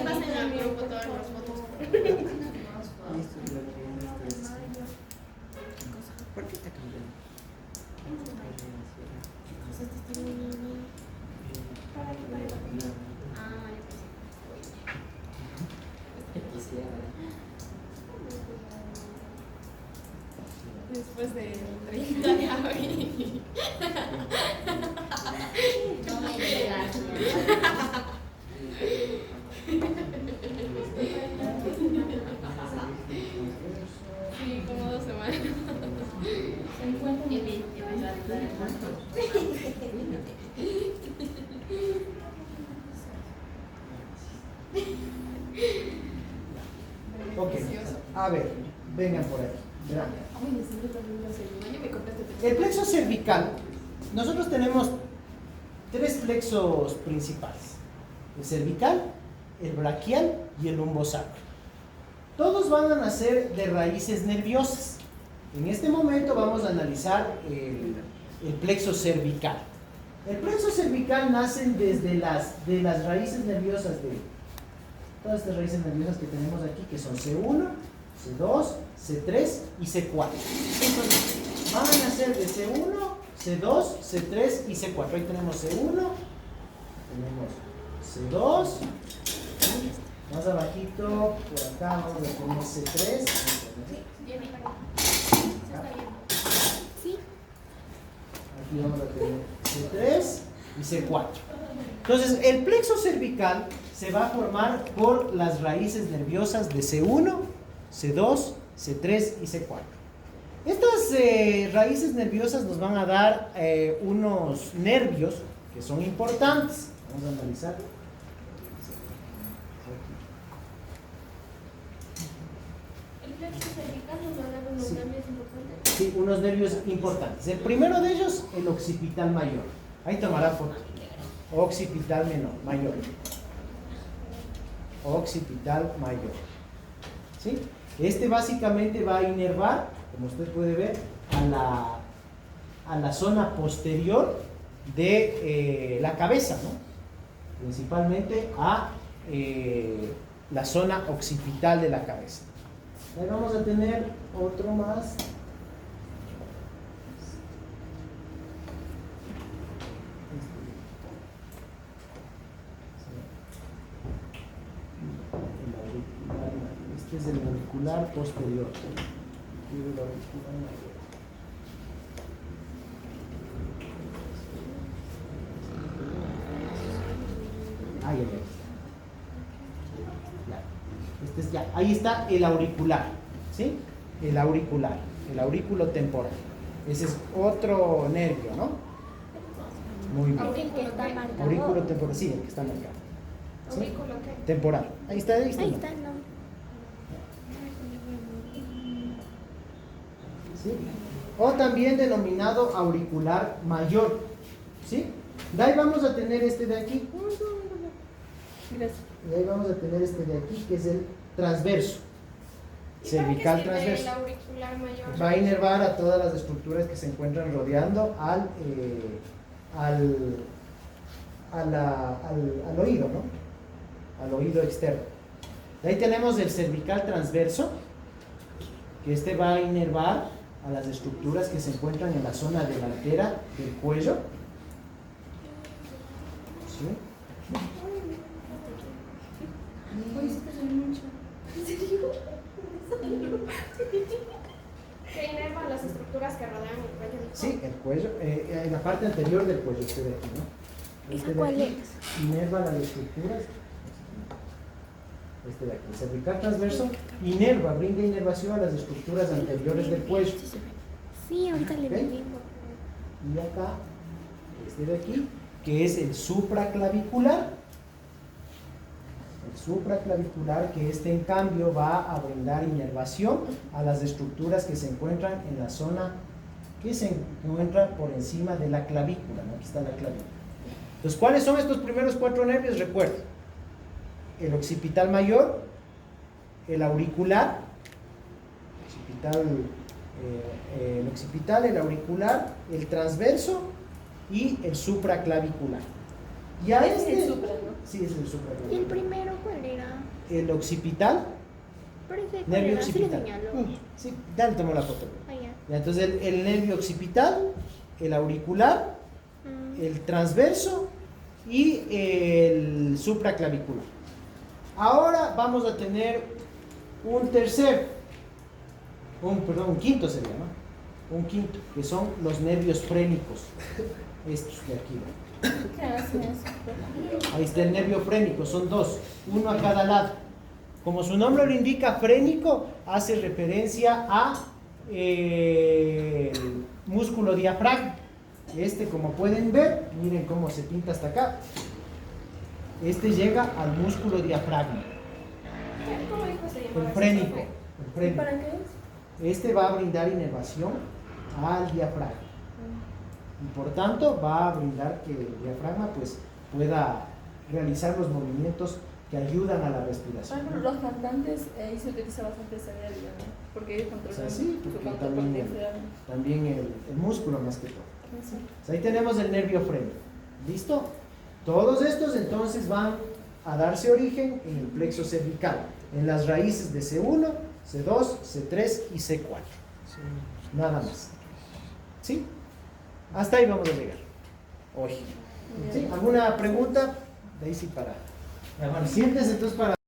pasen al grupo todas las fotos. ¿Por qué está cambiando? Después de 30 de abril. Sí, como 2 semanas. Ok, a ver, vengan por aquí. Verán. El plexo cervical, nosotros tenemos 3 plexos principales: el cervical, el braquial y el lumbosacro. Todos van a nacer de raíces nerviosas. En este momento vamos a analizar el plexo cervical. El plexo cervical nacen desde de las raíces nerviosas de todas estas raíces nerviosas que tenemos aquí, que son C1, C2, C3 y C4. Van a nacer de C1, C2, C3 y C4. Ahí tenemos C1, tenemos C2, más abajito, por acá vamos a poner C3. Sí. Aquí vamos a tener C3 y C4. Entonces, el plexo cervical se va a formar por las raíces nerviosas de C1, C2, C3 y C4. Estas raíces nerviosas nos van a dar unos nervios que son importantes. Vamos a analizar. El plexo cervical nos va a dar unos nervios importantes. Sí, unos nervios importantes. El primero de ellos, el occipital mayor. Ahí tomará foto. Occipital menor, mayor. Occipital mayor. ¿Sí? Este básicamente va a inervar, como usted puede ver, a la zona posterior de la cabeza, ¿no? Principalmente a la zona occipital de la cabeza. Ahí vamos a tener otro más. Este es el auricular posterior. El auricular mayor. Ahí está. Ahí está el auricular, ¿sí? El auricular, el aurículo temporal. Ese es otro nervio, ¿no? Muy bien. El que está marcado. Aurículo temporal, sí, el que está marcado. ¿Sí? ¿Aurículo qué? Temporal. Ahí está, ahí está. Ahí está, no. ¿Sí? O también denominado auricular mayor, ¿sí? De ahí vamos a tener este de aquí. Gracias. Y ahí vamos a tener este de aquí, que es el transverso. Cervical transverso. El auricular mayor. Va a inervar a todas las estructuras que se encuentran rodeando al oído, ¿no? Al oído externo. De ahí tenemos el cervical transverso, que este va a inervar a las estructuras que se encuentran en la zona delantera del cuello. ¿Sí? Que inerva las estructuras que rodean el cuello. Sí, el cuello, en la parte anterior del cuello, este de aquí, ¿no? ¿Esa cuál es? Inerva las estructuras. Este de aquí, el cervical transverso, inerva, brinda inervación a las estructuras anteriores del cuello. Sí, ahorita le ¿Ok? venimos. Y acá, este de aquí, que es el supraclavicular. El supraclavicular, que este en cambio va a brindar inervación a las estructuras que se encuentran en la zona que se encuentra por encima de la clavícula, ¿no? Aquí está la clavícula. Entonces, ¿cuáles son estos primeros 4 nervios? Recuerden, el occipital mayor, el auricular, el occipital, el auricular, el transverso y el supraclavicular. Y a Ese es el supra, ¿no? Sí, es el ¿Y el supraclavicular. primero cuál era? El occipital, Pero ese cuál nervio era, sí le occipital. señaló. Sí, ya le tomó la foto. Ah, ya. Ya, entonces el nervio occipital, el auricular, el transverso y el supraclavicular. Ahora vamos a tener un quinto sería, ¿no? Un quinto, que son los nervios frénicos. Estos de aquí, ¿no? Gracias. Ahí está el nervio frénico, son 2, uno a cada lado. Como su nombre lo indica, frénico hace referencia a el músculo diafragma. Este, como pueden ver, miren cómo se pinta hasta acá. Este llega al músculo diafragma. ¿Cómo dijo se llamaba? El frénico. El frénico. ¿Para qué es? Este va a brindar inervación al diafragma. Y por tanto va a brindar que el diafragma pues, pueda realizar los movimientos que ayudan a la Por respiración. ejemplo, los cantantes ahí se utiliza bastante ese nervio, ¿no? Porque ellos controlan O sea, sí, su porque control también, potencial. también el músculo más que todo. Sí. Ahí tenemos el nervio frénico. ¿Listo? Todos estos entonces van a darse origen en el plexo cervical, en las raíces de C1, C2, C3 y C4. Nada más. ¿Sí? Hasta ahí vamos a llegar. Hoy. ¿Sí? ¿Alguna pregunta? De ahí sí para. Bueno, siéntese entonces para...